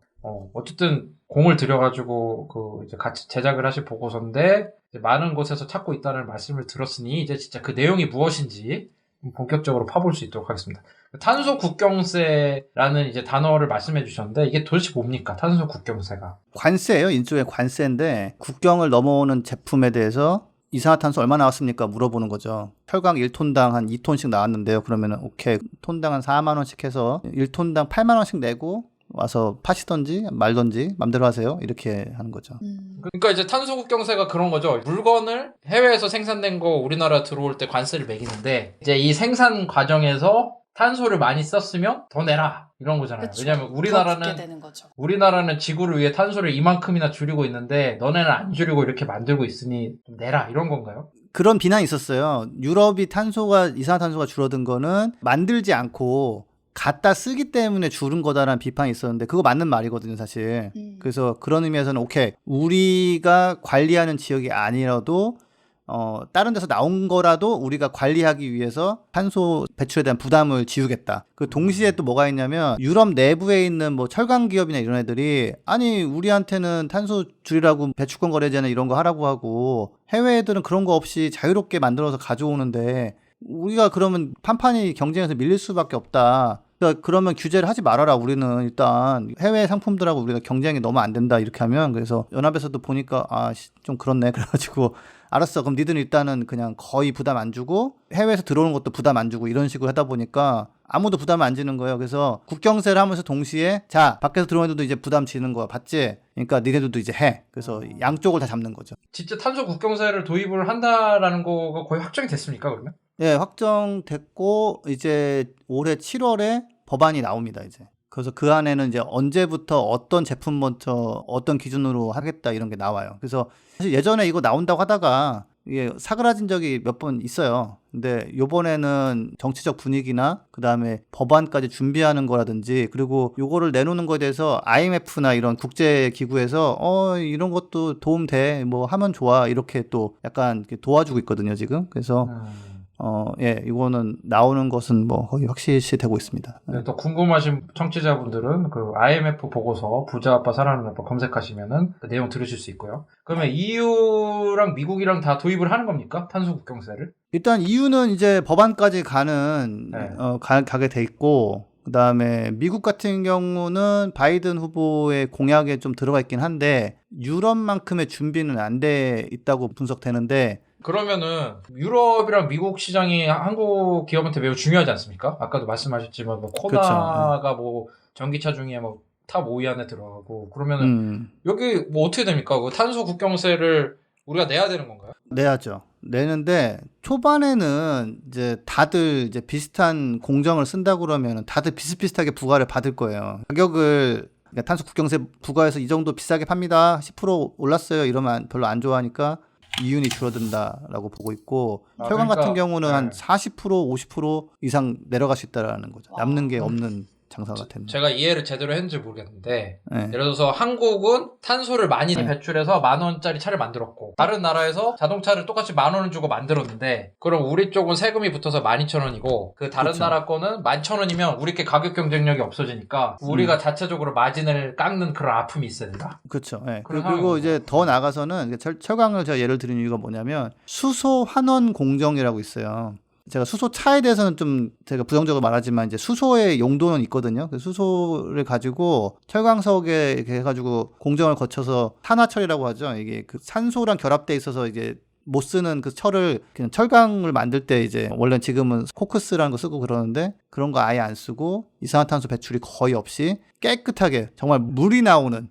S7: 어쨌든 공을 들여가지고 그 이제 같이 제작을 하실 보고서인데 이제 많은 곳에서 찾고 있다는 말씀을 들었으니 이제 진짜 그 내용이 무엇인지 본격적으로 파볼 수 있도록 하겠습니다. 탄소 국경세라는 이제 단어를 말씀해 주셨는데 이게 도대체 뭡니까? 탄소 국경세가.
S1: 관세예요. 일종의 관세인데 국경을 넘어오는 제품에 대해서 이산화탄소 얼마 나왔습니까? 물어보는 거죠. 철강 1톤당 한 2톤씩 나왔는데요. 그러면은 오케이. 톤당 한 4만 원씩 해서 1톤당 8만 원씩 내고 와서 파시던지 말던지 맘대로 하세요. 이렇게 하는 거죠.
S7: 그러니까 이제 탄소 국경세가 그런 거죠. 물건을 해외에서 생산된 거 우리나라 들어올 때 관세를 매기는데 이제 이 생산 과정에서 탄소를 많이 썼으면 더 내라 이런 거잖아요.
S8: 그쵸.
S7: 왜냐하면
S8: 더 붙게 되는 거죠.
S7: 우리나라는 지구를 위해 탄소를 이만큼이나 줄이고 있는데 너네는 안 줄이고 이렇게 만들고 있으니 좀 내라 이런 건가요?
S1: 그런 비난이 있었어요. 유럽이 이산화탄소가 줄어든 거는 만들지 않고 갖다 쓰기 때문에 줄은 거다라는 비판이 있었는데 그거 맞는 말이거든요, 사실. 그래서 그런 의미에서는 오케이. 우리가 관리하는 지역이 아니라도 다른 데서 나온 거라도 우리가 관리하기 위해서 탄소 배출에 대한 부담을 지우겠다. 그 동시에 또 뭐가 있냐면 유럽 내부에 있는 뭐 철강 기업이나 이런 애들이 아니 우리한테는 탄소 줄이라고 배출권 거래제나 이런 거 하라고 하고 해외 애들은 그런 거 없이 자유롭게 만들어서 가져오는데 우리가 그러면 판판이 경쟁에서 밀릴 수밖에 없다. 그러니까 그러면 규제를 하지 말아라. 우리는 일단 해외 상품들하고 우리가 경쟁이 너무 안 된다. 이렇게 하면 그래서 연합에서도 보니까 좀 그렇네. 그래가지고 알았어. 그럼 니들은 일단은 그냥 거의 부담 안 주고 해외에서 들어오는 것도 부담 안 주고 이런 식으로 하다 보니까 아무도 부담 안 지는 거예요. 그래서 국경세를 하면서 동시에 자 밖에서 들어오는 애들도 이제 부담 지는 거야. 봤지? 그러니까 니네들도 이제 해. 그래서 양쪽을 다 잡는 거죠.
S7: 진짜 탄소 국경세를 도입을 한다라는 거가 거의 확정이 됐습니까 그러면?
S1: 네, 확정됐고 이제 올해 7월에 법안이 나옵니다. 이제. 그래서 그 안에는 이제 언제부터 어떤 제품부터 어떤 기준으로 하겠다 이런 게 나와요. 그래서 사실 예전에 이거 나온다고 하다가 이게 사그라진 적이 몇 번 있어요. 근데 요번에는 정치적 분위기나 그다음에 법안까지 준비하는 거라든지 그리고 요거를 내놓는 거에 대해서 IMF나 이런 국제 기구에서 이런 것도 도움 돼. 뭐 하면 좋아. 이렇게 또 약간 이렇게 도와주고 있거든요, 지금. 그래서 예, 이거는 나오는 것은 뭐 거의 확실시 되고 있습니다.
S7: 네, 또 궁금하신 청취자분들은 그 IMF 보고서 부자 아빠 살아남는 아빠 검색하시면은 그 내용 들으실 수 있고요. 그러면 EU랑 미국이랑 다 도입을 하는 겁니까? 탄소 국경세를?
S1: 일단 EU는 이제 법안까지 가는
S7: 네.
S1: 가게 돼 있고 그다음에 미국 같은 경우는 바이든 후보의 공약에 좀 들어가 있긴 한데 유럽만큼의 준비는 안 돼 있다고 분석되는데
S7: 그러면은 유럽이랑 미국 시장이 한국 기업한테 매우 중요하지 않습니까? 아까도 말씀하셨지만 뭐 코나가 뭐 전기차 중에 뭐 탑 5위 안에 들어가고 그러면은 여기 뭐 어떻게 됩니까? 그 탄소 국경세를 우리가 내야 되는 건가요?
S1: 내야죠. 내는데 초반에는 이제 다들 이제 비슷한 공정을 쓴다 그러면은 다들 비슷비슷하게 부과를 받을 거예요. 가격을 그러니까 탄소 국경세 부과해서 이 정도 비싸게 팝니다. 10% 올랐어요. 이러면 별로 안 좋아하니까 이윤이 줄어든다라고 보고 있고 철강
S7: 그러니까,
S1: 같은 경우는
S7: 네.
S1: 한 40% 50% 이상 내려갈 수 있다라는 거죠. 남는 게 없는 장사가 되는.
S7: 제가 이해를 제대로 했는지 모르겠는데
S1: 네.
S7: 예를 들어서 한국은 탄소를 많이 배출해서 10,000원짜리 차를 만들었고 다른 나라에서 자동차를 똑같이 10,000원을 주고 만들었는데 그럼 우리 쪽은 세금이 붙어서 12,000원이고 그 다른
S1: 그쵸.
S7: 나라 거는 11,000원이면 우리께 가격 경쟁력이 없어지니까 우리가 자체적으로 마진을 깎는 그런 아픔이 있어야 된다.
S1: 그렇죠. 네.
S7: 그런
S1: 그리고
S7: 상황이구나.
S1: 이제 더 나가서는 철강을 제가 예를 드린 이유가 뭐냐면 수소 환원 공정이라고 있어요. 제가 수소차에 대해서는 좀 제가 부정적으로 말하지만 이제 수소의 용도는 있거든요. 그 수소를 가지고 철강석에 이렇게 해가지고 공정을 거쳐서 산화 처리라고 하죠. 이게 그 산소랑 결합돼 있어서 이게 못 쓰는 그 철을 그냥 철강을 만들 때 이제 원래 지금은 코크스라는 거 쓰고 그러는데 그런 거 아예 안 쓰고 이산화탄소 배출이 거의 없이 깨끗하게 정말 물이 나오는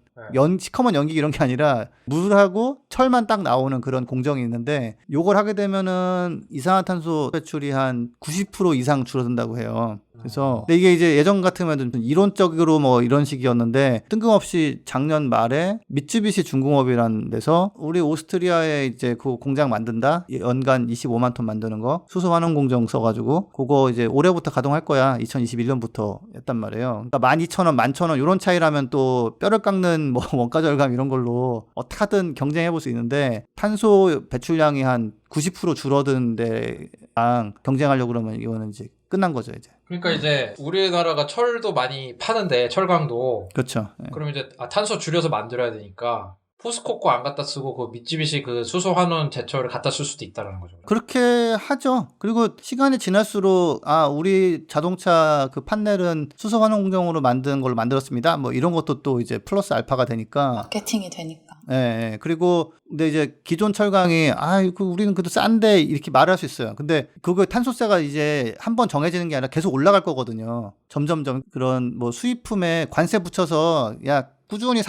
S1: 시커먼 연기 이런 게 아니라 물하고 철만 딱 나오는 그런 공정이 있는데 요걸 하게 되면은 이산화탄소 배출이 한 90% 이상 줄어든다고 해요. 그래서 근데 이게 이제 예전 같으면 좀 이론적으로 뭐 이런 식이었는데 뜬금없이 작년 말에 미쯔비시 중공업이라는 데서 우리 오스트리아에 이제 그 공장 만든다 연간 25만 톤 만드는 거 수소 환원 공정 써가지고 그거 이제 올해부터 가동할 거야 2021년부터 했단 말이에요. 그러니까 12,000원, 11,000원 이런 차이라면 또 뼈를 깎는 뭐 원가 절감 이런 걸로 어떻게든 경쟁해 볼 수 있는데 탄소 배출량이 한 90% 줄어든 데랑 경쟁하려고 그러면 이거는 이제 끝난 거죠 이제.
S7: 그러니까 이제 우리나라가 철도 많이 파는데 철강도
S1: 그렇죠. 네.
S7: 그럼 이제 탄소 줄여서 만들어야 되니까 포스코 거 안 갖다 쓰고 그 미쯔비시 그 수소 환원 제철을 갖다 쓸 수도 있다라는 거죠.
S1: 그렇게 하죠. 그리고 시간이 지날수록 우리 자동차 그 판넬은 수소 환원 공정으로 만든 걸로 만들었습니다. 뭐 이런 것도 또 이제 플러스 알파가 되니까.
S8: 마케팅이 되니까.
S1: 예, 예. 그리고 근데 이제 기존 철강이 이거 우리는 그래도 싼데 이렇게 말할 수 있어요. 근데 그거 탄소세가 이제 한번 정해지는 게 아니라 계속 올라갈 거거든요. 점점점 그런 뭐 수입품에 관세 붙여서 야 꾸준히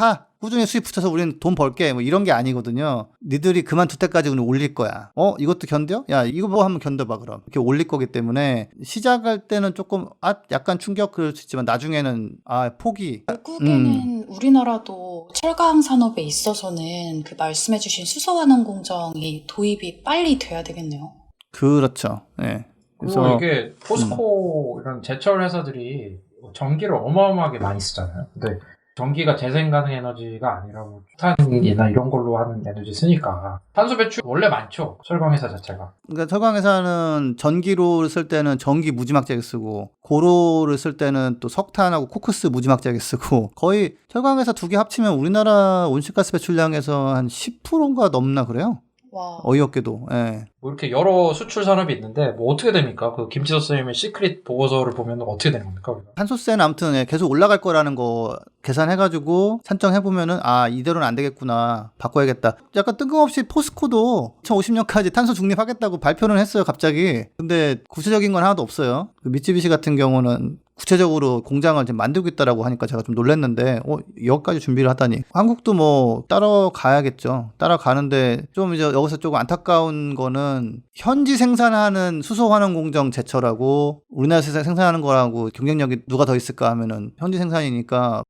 S1: 수입 붙여서 우리는 돈 벌게 뭐 이런 게 아니거든요. 니들이 그만둘 때까지 우리는 올릴 거야. 이것도 견뎌? 야 이거 뭐 한번 견뎌봐 그럼. 이렇게 올릴 거기 때문에 시작할 때는 조금 약간 충격 그럴 수 있지만 나중에는 포기.
S8: 결국에는 우리나라도 철강 산업에 있어서는 그 말씀해주신 수소환원 공정이 도입이 빨리 돼야 되겠네요.
S1: 그렇죠. 네.
S7: 그리고 이게 포스코 이런 제철 회사들이 전기를 어마어마하게 많이 쓰잖아요. 근데 전기가 재생 가능 에너지가 아니라 뭐 석탄이나 이런 걸로 하는 에너지 쓰니까 탄소 배출 원래 많죠. 철강 회사 자체가.
S1: 그러니까 철강 회사는 전기로 쓸 때는 전기 무지막지하게 쓰고 고로를 쓸 때는 또 석탄하고 코크스 무지막지하게 쓰고 거의 철강 회사 두 개 합치면 우리나라 온실가스 배출량에서 한 10%인가 넘나 그래요.
S8: 와.
S1: 어이없게도. 예.
S7: 뭐 이렇게 여러 수출 산업이 있는데 뭐 어떻게 됩니까? 그 김지서 선생님의 시크릿 보고서를 보면 어떻게 되는 겁니까?
S1: 탄소세는 아무튼 계속 올라갈 거라는 거 계산해가지고 산정해보면은 이대로는 안 되겠구나 바꿔야겠다. 약간 뜬금없이 포스코도 2050년까지 탄소 중립하겠다고 발표는 했어요 갑자기. 근데 구체적인 건 하나도 없어요. 그 미쯔비시 같은 경우는 구체적으로 공장을 지금 만들고 있다라고 하니까 제가 좀 놀랐는데 여기까지 준비를 하다니. 한국도 뭐 따라가야겠죠. 따라가는데 좀 이제 여기서 조금 안타까운 거는 현지 생산하는 수소환원 공정 제철하고 우리나라에서 생산하는 거라고 경쟁력이 누가 더 있을까 하면은 현지 생산이니까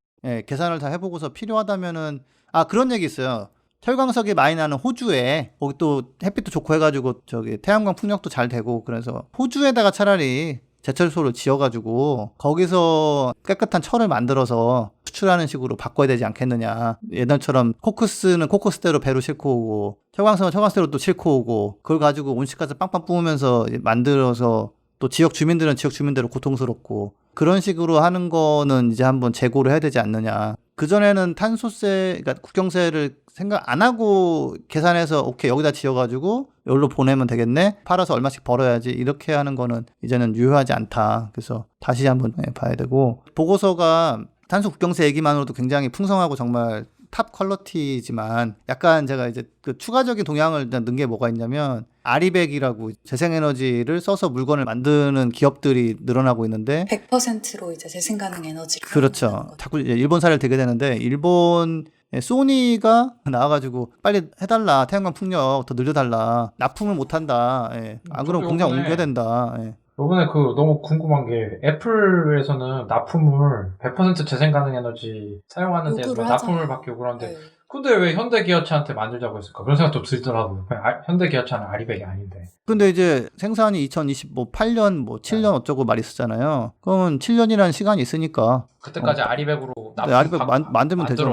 S1: 계산을 다 해보고서 필요하다면은 그런 얘기 있어요. 철광석이 많이 나는 호주에 거기 또 햇빛도 좋고 해가지고 저기 태양광 풍력도 잘 되고 그래서 호주에다가 차라리 제철소를 지어가지고 거기서 깨끗한 철을 만들어서 수출하는 식으로 바꿔야 되지 않겠느냐. 예전처럼 코크스는 코크스대로 배로 싣고 오고 철광석은 철광석대로 또 싣고 오고 그걸 가지고 온실가스 빵빵 뿜으면서 만들어서 또 지역 주민들은 지역 주민대로 고통스럽고 그런 식으로 하는 거는 이제 한번 재고를 해야 되지 않느냐. 그전에는 탄소세, 그러니까 국경세를 생각 안 하고 계산해서 오케이 여기다 지어가지고 여기로 보내면 되겠네. 팔아서 얼마씩 벌어야지. 이렇게 하는 거는 이제는 유효하지 않다. 그래서 다시 한번 봐야 되고 보고서가 탄소 국경세 얘기만으로도 굉장히 풍성하고 정말 탑 퀄리티지만 약간 제가 이제 그 추가적인 동향을 넣은 게 뭐가 있냐면 아리백이라고 재생에너지를 써서 물건을 만드는 기업들이 늘어나고 있는데
S8: 100%로 이제 재생 가능 에너지를
S1: 그렇죠. 자꾸 이제 일본 사례를 대게 되는데 일본 소니가 나와가지고 빨리 해달라 태양광 풍력 더 늘려달라 납품을 못한다. 안 그러면 공장 옮겨야 된다.
S7: 이번에 너무 궁금한 게 애플에서는 납품을 100% 재생 가능 에너지 사용하는데 납품을 받기 요구를 하는데
S8: 네.
S7: 근데 왜 현대기아차한테 만들자고 했을까? 그런 생각도 들더라고요. 현대기아차는 아리백이 아닌데.
S1: 근데 이제 생산이 2028년 7년 어쩌고 말이 있었잖아요. 그러면 7년이라는 시간이 있으니까
S7: 그때까지 아리백으로
S1: 아리백 만들면 되죠.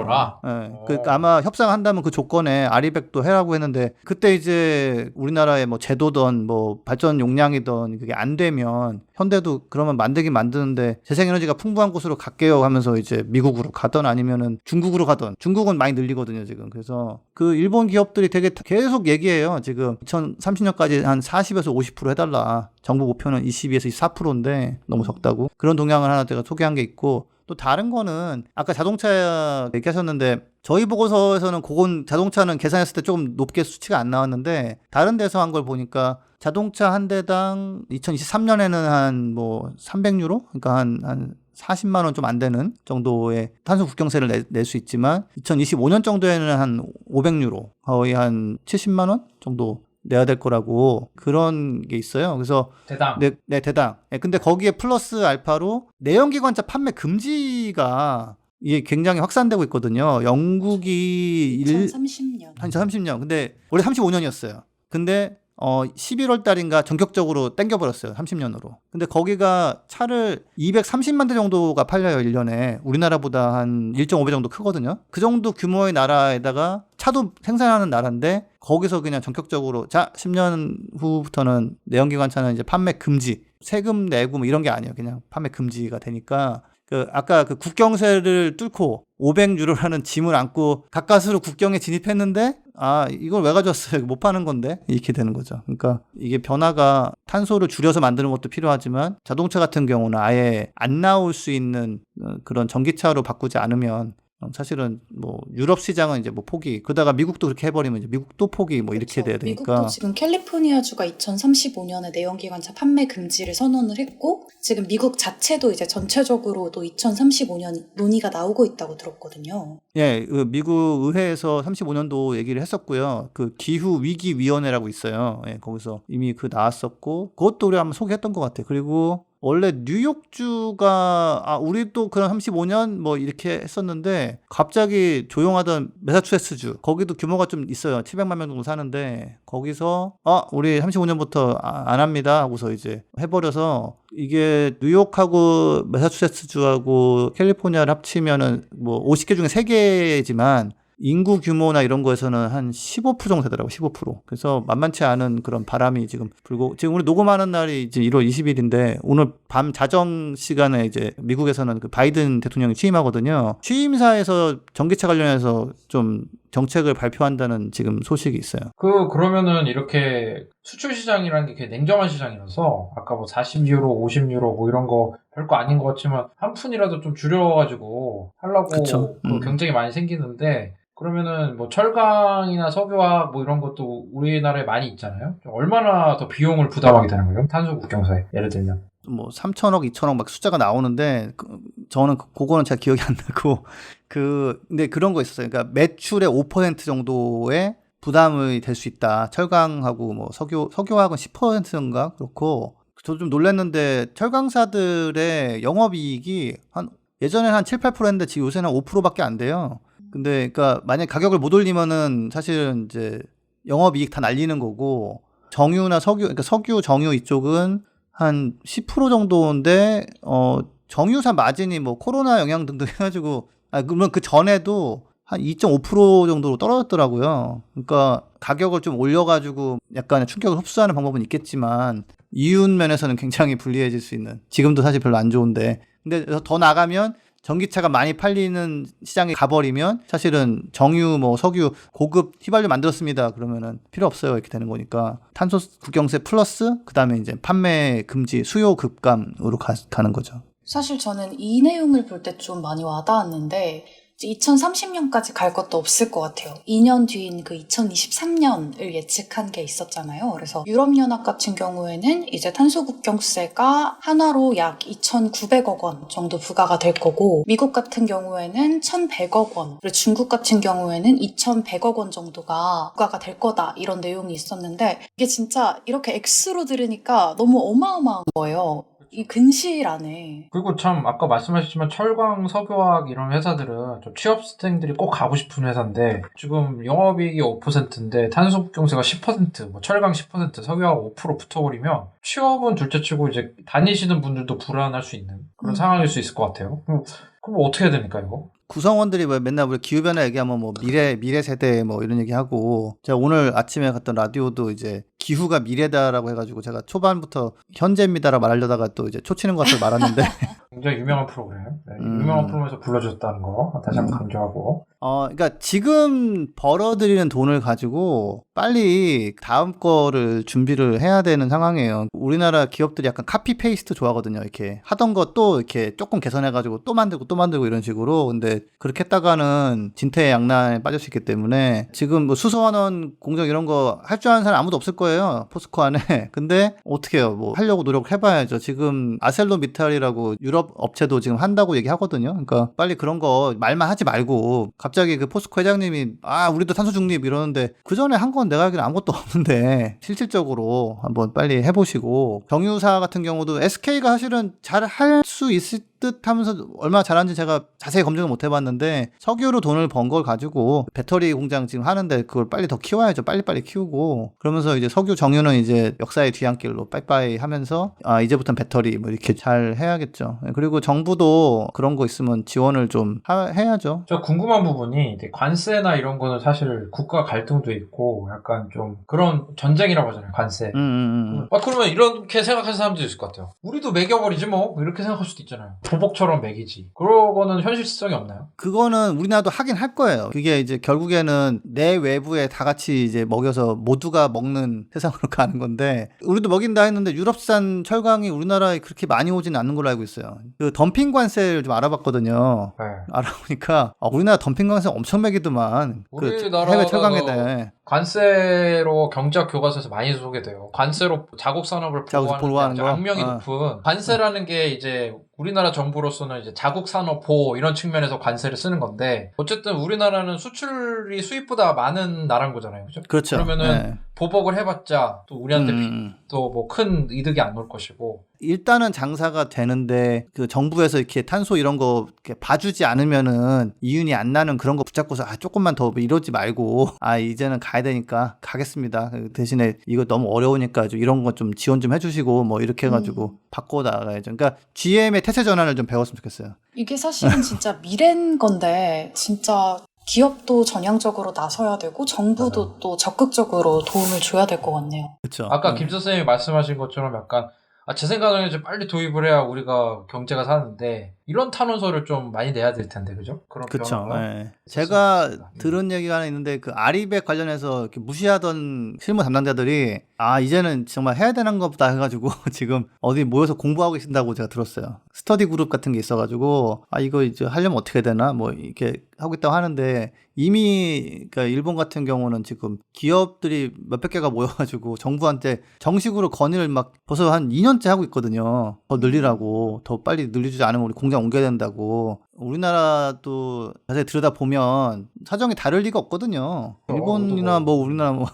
S1: 그러니까 아마 협상한다면 그 조건에 아리백도 해라고 했는데 그때 이제 우리나라의 제도든 발전 용량이든 그게 안 되면 현대도 그러면 만드는데 재생에너지가 풍부한 곳으로 갈게요 하면서 이제 미국으로 가든 아니면은 중국으로 가든 중국은 많이 늘리거든요 지금. 그래서 그 일본 기업들이 되게 계속 얘기해요. 지금 2030년까지 한 40에서 50% 해달라. 정부 목표는 22에서 24%인데 너무 적다고. 그런 동향을 하나 제가 소개한 게 있고 또 다른 거는 아까 자동차 얘기하셨는데 저희 보고서에서는 그건 자동차는 계산했을 때 조금 높게 수치가 안 나왔는데 다른 데서 한 걸 보니까 자동차 한 대당 2023년에는 한 300유로? 그러니까 한 40만 원 좀 안 되는 정도의 탄소 국경세를 낼 수 있지만 2025년 정도에는 한 500유로 거의 한 70만 원 정도 내야 될 거라고 그런 게 있어요. 그래서
S7: 대당.
S1: 네, 대당. 근데 거기에 플러스 알파로 내연기관차 판매 금지가 이게 굉장히 확산되고 있거든요. 영국이
S8: 2030년.
S1: 2030년. 근데 원래 35년이었어요. 근데 11월 달인가 전격적으로 땡겨버렸어요. 30년으로. 근데 거기가 차를 230만 대 정도가 팔려요. 1년에. 우리나라보다 한 1.5배 정도 크거든요. 그 정도 규모의 나라에다가 차도 생산하는 나라인데 거기서 그냥 전격적으로 10년 후부터는 내연기관차는 이제 판매 금지. 세금 내고 이런 게 아니에요. 그냥 판매 금지가 되니까 아까 그 국경세를 뚫고 500유로라는 짐을 안고 가까스로 국경에 진입했는데 이걸 왜 가져왔어요? 못 파는 건데 이렇게 되는 거죠. 그러니까 이게 변화가 탄소를 줄여서 만드는 것도 필요하지만 자동차 같은 경우는 아예 안 나올 수 있는 그런 전기차로 바꾸지 않으면 사실은 뭐 유럽 시장은 이제 뭐 포기, 그러다가 미국도 그렇게 해버리면 이제 미국도 포기 뭐 이렇게
S8: 그렇죠.
S1: 돼야 되니까.
S8: 미국도 지금 캘리포니아주가 2035년에 내연기관차 판매 금지를 선언을 했고 지금 미국 자체도 이제 전체적으로도 2035년 논의가 나오고 있다고 들었거든요.
S1: 예, 그 미국 의회에서 35년도 얘기를 했었고요. 그 기후 위기 위원회라고 있어요. 예, 거기서 이미 그 나왔었고 그것도 우리 한번 소개했던 것 같아요. 그리고 원래 뉴욕주가 우리도 그런 35년 뭐 이렇게 했었는데 갑자기 조용하던 매사추세츠주 거기도 규모가 좀 있어요. 700만 명 정도 사는데 거기서 우리 35년부터 안 합니다 하고서 이제 해버려서 이게 뉴욕하고 매사추세츠주하고 캘리포니아를 합치면은 뭐 50개 중에 3개지만 인구 규모나 이런 거에서는 한 15% 정도 되더라고, 15%. 그래서 만만치 않은 그런 바람이 지금 불고, 지금 우리 녹음하는 날이 이제 1월 20일인데, 오늘 밤 자정 시간에 이제 미국에서는 그 바이든 대통령이 취임하거든요. 취임사에서 전기차 관련해서 좀 정책을 발표한다는 지금 소식이 있어요.
S7: 그러면은 이렇게 수출 시장이라는 게 되게 냉정한 시장이라서 아까 뭐 40유로, 50유로 뭐 이런 거 별거 아닌 것 같지만 한 푼이라도 좀 줄여가지고 하려고
S1: 그쵸.
S7: 그 경쟁이 많이 생기는데 그러면은 뭐 철강이나 석유화학 뭐 이런 것도 우리나라에 많이 있잖아요. 좀 얼마나 더 비용을 부담하게 되는 거예요? 탄소 국경사에 예를 들면.
S1: 뭐 3천억, 2천억 막 숫자가 나오는데 저는 그거는 잘 기억이 안 나고 근데 그런 거 있었어요. 그러니까 매출의 5% 정도의 부담이 될 수 있다. 철강하고 뭐 석유화학은 10%인가 그렇고 저도 좀 놀랐는데 철강사들의 영업이익이 예전에는 한 7, 8%였는데 지금 요새는 한 5%밖에 안 돼요. 근데 그러니까 만약 가격을 못 올리면은 사실은 이제 영업이익 다 날리는 거고 정유나 그러니까 석유, 정유 이쪽은 한 10% 정도인데 정유사 마진이 뭐 코로나 영향 등등 해가지고 물론 그 전에도 한 2.5% 정도로 떨어졌더라고요. 그러니까 가격을 좀 올려가지고 약간의 충격을 흡수하는 방법은 있겠지만 이윤 면에서는 굉장히 불리해질 수 있는, 지금도 사실 별로 안 좋은데, 근데 더 나가면 전기차가 많이 팔리는 시장에 가버리면 사실은 정유, 뭐 석유 고급 휘발유 만들었습니다. 그러면은 필요 없어요. 이렇게 되는 거니까 탄소 국경세 플러스 그다음에 이제 판매 금지, 수요 급감으로 가는 거죠.
S8: 사실 저는 이 내용을 볼 때 좀 많이 와닿았는데 2030년까지 갈 것도 없을 것 같아요. 2년 뒤인 그 2023년을 예측한 게 있었잖아요. 그래서 유럽연합 같은 경우에는 이제 탄소국경세가 한화로 약 2,900억 원 정도 부과가 될 거고, 미국 같은 경우에는 1,100억 원, 그리고 중국 같은 경우에는 2,100억 원 정도가 부과가 될 거다, 이런 내용이 있었는데 이게 진짜 이렇게 액수로 들으니까 너무 어마어마한 거예요. 이 근시일 안에.
S7: 그리고 참 아까 말씀하셨지만 철강, 석유화학 이런 회사들은 좀 취업생들이 꼭 가고 싶은 회사인데 지금 영업이익이 5%인데 탄소국경세가 10%, 뭐 철강 10%, 석유화학 5% 붙어버리면 취업은 둘째치고 이제 다니시는 분들도 불안할 수 있는 그런 상황일 수 있을 것 같아요. 그럼 어떻게 해야 됩니까 이거?
S1: 구성원들이 맨날 우리 기후변화 얘기하면 뭐 미래 세대 뭐 이런 얘기하고, 제가 오늘 아침에 갔던 라디오도 이제 기후가 미래다라고 해가지고 제가 초반부터 현재입니다라고 말하려다가 또 이제 초치는 것을 말았는데
S7: 굉장히 유명한 프로그램. 네, 유명한 프로그램에서 불러줬다는 거 다시 한번 강조하고.
S1: 그러니까 지금 벌어들이는 돈을 가지고 빨리 다음 거를 준비를 해야 되는 상황이에요. 우리나라 기업들이 약간 카피 페이스트 좋아하거든요. 이렇게 하던 거 또 이렇게 조금 개선해가지고 또 만들고 이런 식으로. 근데 그렇게 했다가는 진퇴양난에 빠질 수 있기 때문에 지금 뭐 수소환원 공정 이런 거 할 줄 아는 사람 아무도 없을 거예요. 포스코 안에. 근데 어떻게 해요? 뭐 하려고 노력을 해봐야죠. 지금 아셀로미탈이라고 유럽 업체도 지금 한다고 얘기하거든요. 그러니까 빨리 그런 거 말만 하지 말고, 갑자기 그 포스코 회장님이 우리도 탄소 중립 이러는데 그 전에 한 건 내가 알기로는 아무것도 없는데 실질적으로 한번 빨리 해보시고, 정유사 같은 경우도 SK가 사실은 잘 할 수 있을 듯 하면서 얼마나 잘하는지 제가 자세히 검증을 못 해봤는데 석유로 돈을 번 걸 가지고 배터리 공장 지금 하는데 그걸 빨리 더 키워야죠. 빨리빨리 키우고, 그러면서 이제 석유 정유는 이제 역사의 뒤안길로 빠이빠이 하면서 이제부터는 배터리 뭐 이렇게 잘 해야겠죠. 그리고 정부도 그런 거 있으면 지원을 좀 해야죠.
S7: 저 궁금한 부분이 관세나 이런 거는 사실 국가 갈등도 있고 약간 좀 그런 전쟁이라고 하잖아요. 관세. 그러면 이렇게 생각하는 사람들이 있을 것 같아요. 우리도 매겨버리지 뭐 이렇게 생각할 수도 있잖아요. 보복처럼 매기지. 그러고는 현실성이 없나요?
S1: 그거는 우리나라도 하긴 할 거예요. 그게 이제 결국에는 내 외부에 다 같이 이제 먹여서 모두가 먹는 세상으로 가는 건데, 우리도 먹인다 했는데 유럽산 철강이 우리나라에 그렇게 많이 오진 않는 걸로 알고 있어요. 그 덤핑 관세를 좀 알아봤거든요.
S7: 네.
S1: 알아보니까 우리나라 덤핑 관세 엄청 매기더만. 그
S7: 우리나라가
S1: 해외 철강에 대해.
S7: 관세로 경제학 교과서에서 많이 소개돼요. 관세로 자국 산업을
S1: 자국 보호하는
S7: 보호하는
S1: 거?
S7: 악명이 높은 관세라는 게 이제 우리나라 정부로서는 이제 자국 산업 보호 이런 측면에서 관세를 쓰는 건데, 어쨌든 우리나라는 수출이 수입보다 많은 나라인 거잖아요, 그죠?
S1: 그렇죠.
S7: 그러면은
S1: 네.
S7: 보복을 해봤자 또 우리한테 또 뭐 큰 이득이 안 올 것이고.
S1: 일단은 장사가 되는데 그 정부에서 이렇게 탄소 이런 거 이렇게 봐주지 않으면은 이윤이 안 나는 그런 거 붙잡고서 조금만 더 이러지 말고 이제는 가야 되니까 가겠습니다. 대신에 이거 너무 어려우니까 좀 이런 거 좀 지원 좀 해주시고 뭐 이렇게 해가지고 바꿔 나가야죠. 그러니까 GM의 태세 전환을 좀 배웠으면 좋겠어요.
S8: 이게 사실은 진짜 미래인 건데 진짜 기업도 전향적으로 나서야 되고 정부도 또 적극적으로 도움을 줘야 될 것 같네요.
S1: 그렇죠.
S7: 아까 김 선생님이 말씀하신 것처럼 약간 제 생각에는 좀 빨리 도입을 해야 우리가 경제가 사는데, 이런 탄원서를 좀 많이 내야 될 텐데, 그죠? 그런
S1: 그렇죠.
S7: 변화가.
S1: 네. 제가 들은 얘기가 하나 있는데, 그 아리백 관련해서 이렇게 무시하던 실무 담당자들이 이제는 정말 해야 되는 것보다 해가지고 지금 어디 모여서 공부하고 계신다고 제가 들었어요. 스터디 그룹 같은 게 있어가지고 이거 이제 하려면 어떻게 해야 되나 뭐 이렇게 하고 있다고 하는데, 이미 그러니까 일본 같은 경우는 지금 기업들이 몇백 개가 모여가지고 정부한테 정식으로 건의를 막 벌써 한 2년째 하고 있거든요. 더 늘리라고, 더 빨리 늘리지 않으면 우리 공장 옮겨야 된다고. 우리나라도 자세히 들여다보면 사정이 다를 리가 없거든요. 일본이나 뭐 우리나라 뭐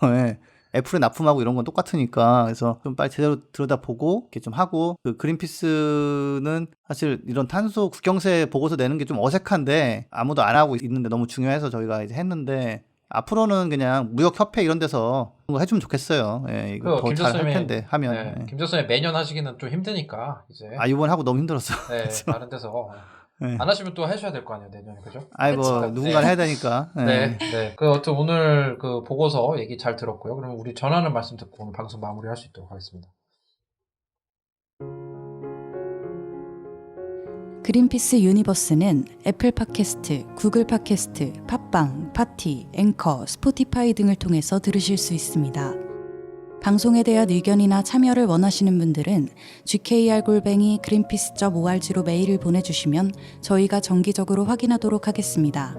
S1: 애플에 납품하고 이런 건 똑같으니까. 그래서 좀 빨리 제대로 들여다보고 이렇게 좀 하고, 그 그린피스는 사실 이런 탄소 국경세 보고서 내는 게 좀 어색한데 아무도 안 하고 있는데 너무 중요해서 저희가 이제 했는데, 앞으로는 그냥 무역협회 이런 데서 그런 거 해주면 좋겠어요. 예, 이거 더 잘 할 텐데 하면.
S7: 네,
S1: 예.
S7: 김 교수님 매년 하시기는 좀 힘드니까 이제.
S1: 이번 하고 너무 힘들었어.
S7: 네, 다른 데서
S1: 네.
S7: 안 하시면 또 하셔야 될 거 아니에요, 내년에, 그죠?
S1: 뭐 누군가 해야 되니까.
S7: 네, 네. 어쨌든 오늘 그 보고서 얘기 잘 들었고요. 그러면 우리 전하는 말씀 듣고 오늘 방송 마무리할 수 있도록 하겠습니다.
S3: 그린피스 유니버스는 애플 팟캐스트, 구글 팟캐스트, 팟빵, 파티, 앵커, 스포티파이 등을 통해서 들으실 수 있습니다. 방송에 대한 의견이나 참여를 원하시는 분들은 gkr@greenpeace.org로 메일을 보내주시면 저희가 정기적으로 확인하도록 하겠습니다.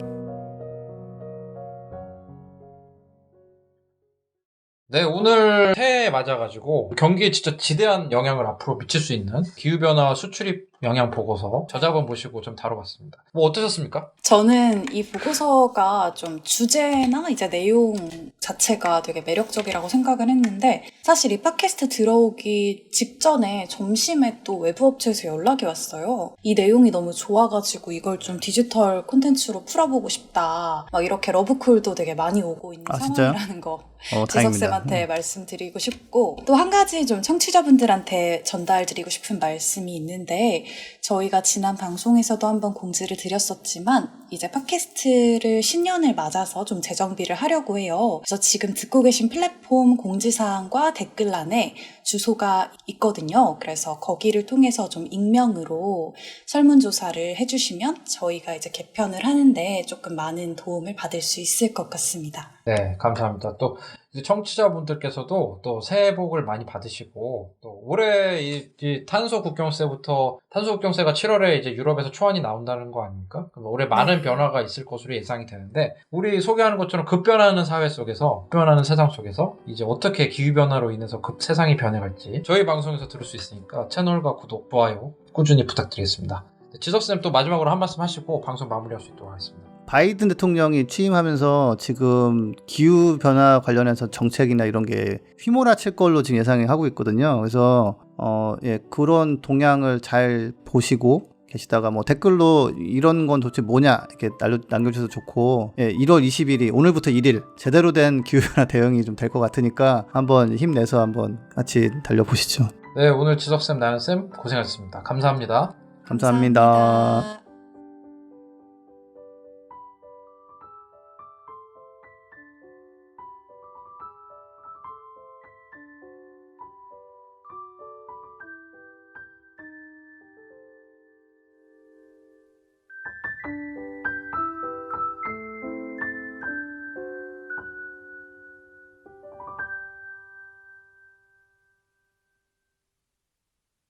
S7: 네, 오늘 새해 맞아가지고 경기에 진짜 지대한 영향을 앞으로 미칠 수 있는 기후변화 수출입 영향 보고서 저자분 모시고 좀 다뤄봤습니다. 뭐 어떠셨습니까?
S8: 저는 이 보고서가 좀 주제나 이제 내용 자체가 되게 매력적이라고 생각을 했는데, 사실 이 팟캐스트 들어오기 직전에 점심에 또 외부 업체에서 연락이 왔어요. 이 내용이 너무 좋아가지고 이걸 좀 디지털 콘텐츠로 풀어보고 싶다. 막 이렇게 러브콜도 되게 많이 오고 있는 상황이라는 거 지석쌤한테 말씀드리고 싶고, 또 한 가지 좀 청취자분들한테 전달드리고 싶은 말씀이 있는데, 저희가 지난 방송에서도 한번 공지를 드렸었지만 이제 팟캐스트를 신년을 맞아서 좀 재정비를 하려고 해요. 그래서 지금 듣고 계신 플랫폼 공지사항과 댓글란에 주소가 있거든요. 그래서 거기를 통해서 좀 익명으로 설문조사를 해주시면 저희가 이제 개편을 하는데 조금 많은 도움을 받을 수 있을 것 같습니다.
S7: 네, 감사합니다. 또 이제 청취자분들께서도 또 새해 복을 많이 받으시고, 또 올해 이 탄소 국경세가 7월에 이제 유럽에서 초안이 나온다는 거 아닙니까? 그럼 올해 많은 변화가 있을 것으로 예상이 되는데, 우리 소개하는 것처럼 급변하는 사회 속에서, 급변하는 세상 속에서 이제 어떻게 기후변화로 인해서 세상이 변해갈지 저희 방송에서 들을 수 있으니까 채널과 구독, 좋아요 꾸준히 부탁드리겠습니다. 지석쌤 또 마지막으로 한 말씀 하시고 방송 마무리할 수 있도록 하겠습니다.
S1: 바이든 대통령이 취임하면서 지금 기후변화 관련해서 정책이나 이런 게 휘몰아칠 걸로 지금 예상이 하고 있거든요. 그래서 그런 동향을 잘 보시고 계시다가 뭐 댓글로 이런 건 도대체 뭐냐 이렇게 남겨주셔도 좋고, 1월 20일이 오늘부터 1일 제대로 된 기후변화 대응이 좀 될 것 같으니까 한번 힘내서 한번 같이 달려보시죠.
S7: 네, 오늘 지석쌤, 나연쌤 고생하셨습니다. 감사합니다.
S1: 감사합니다.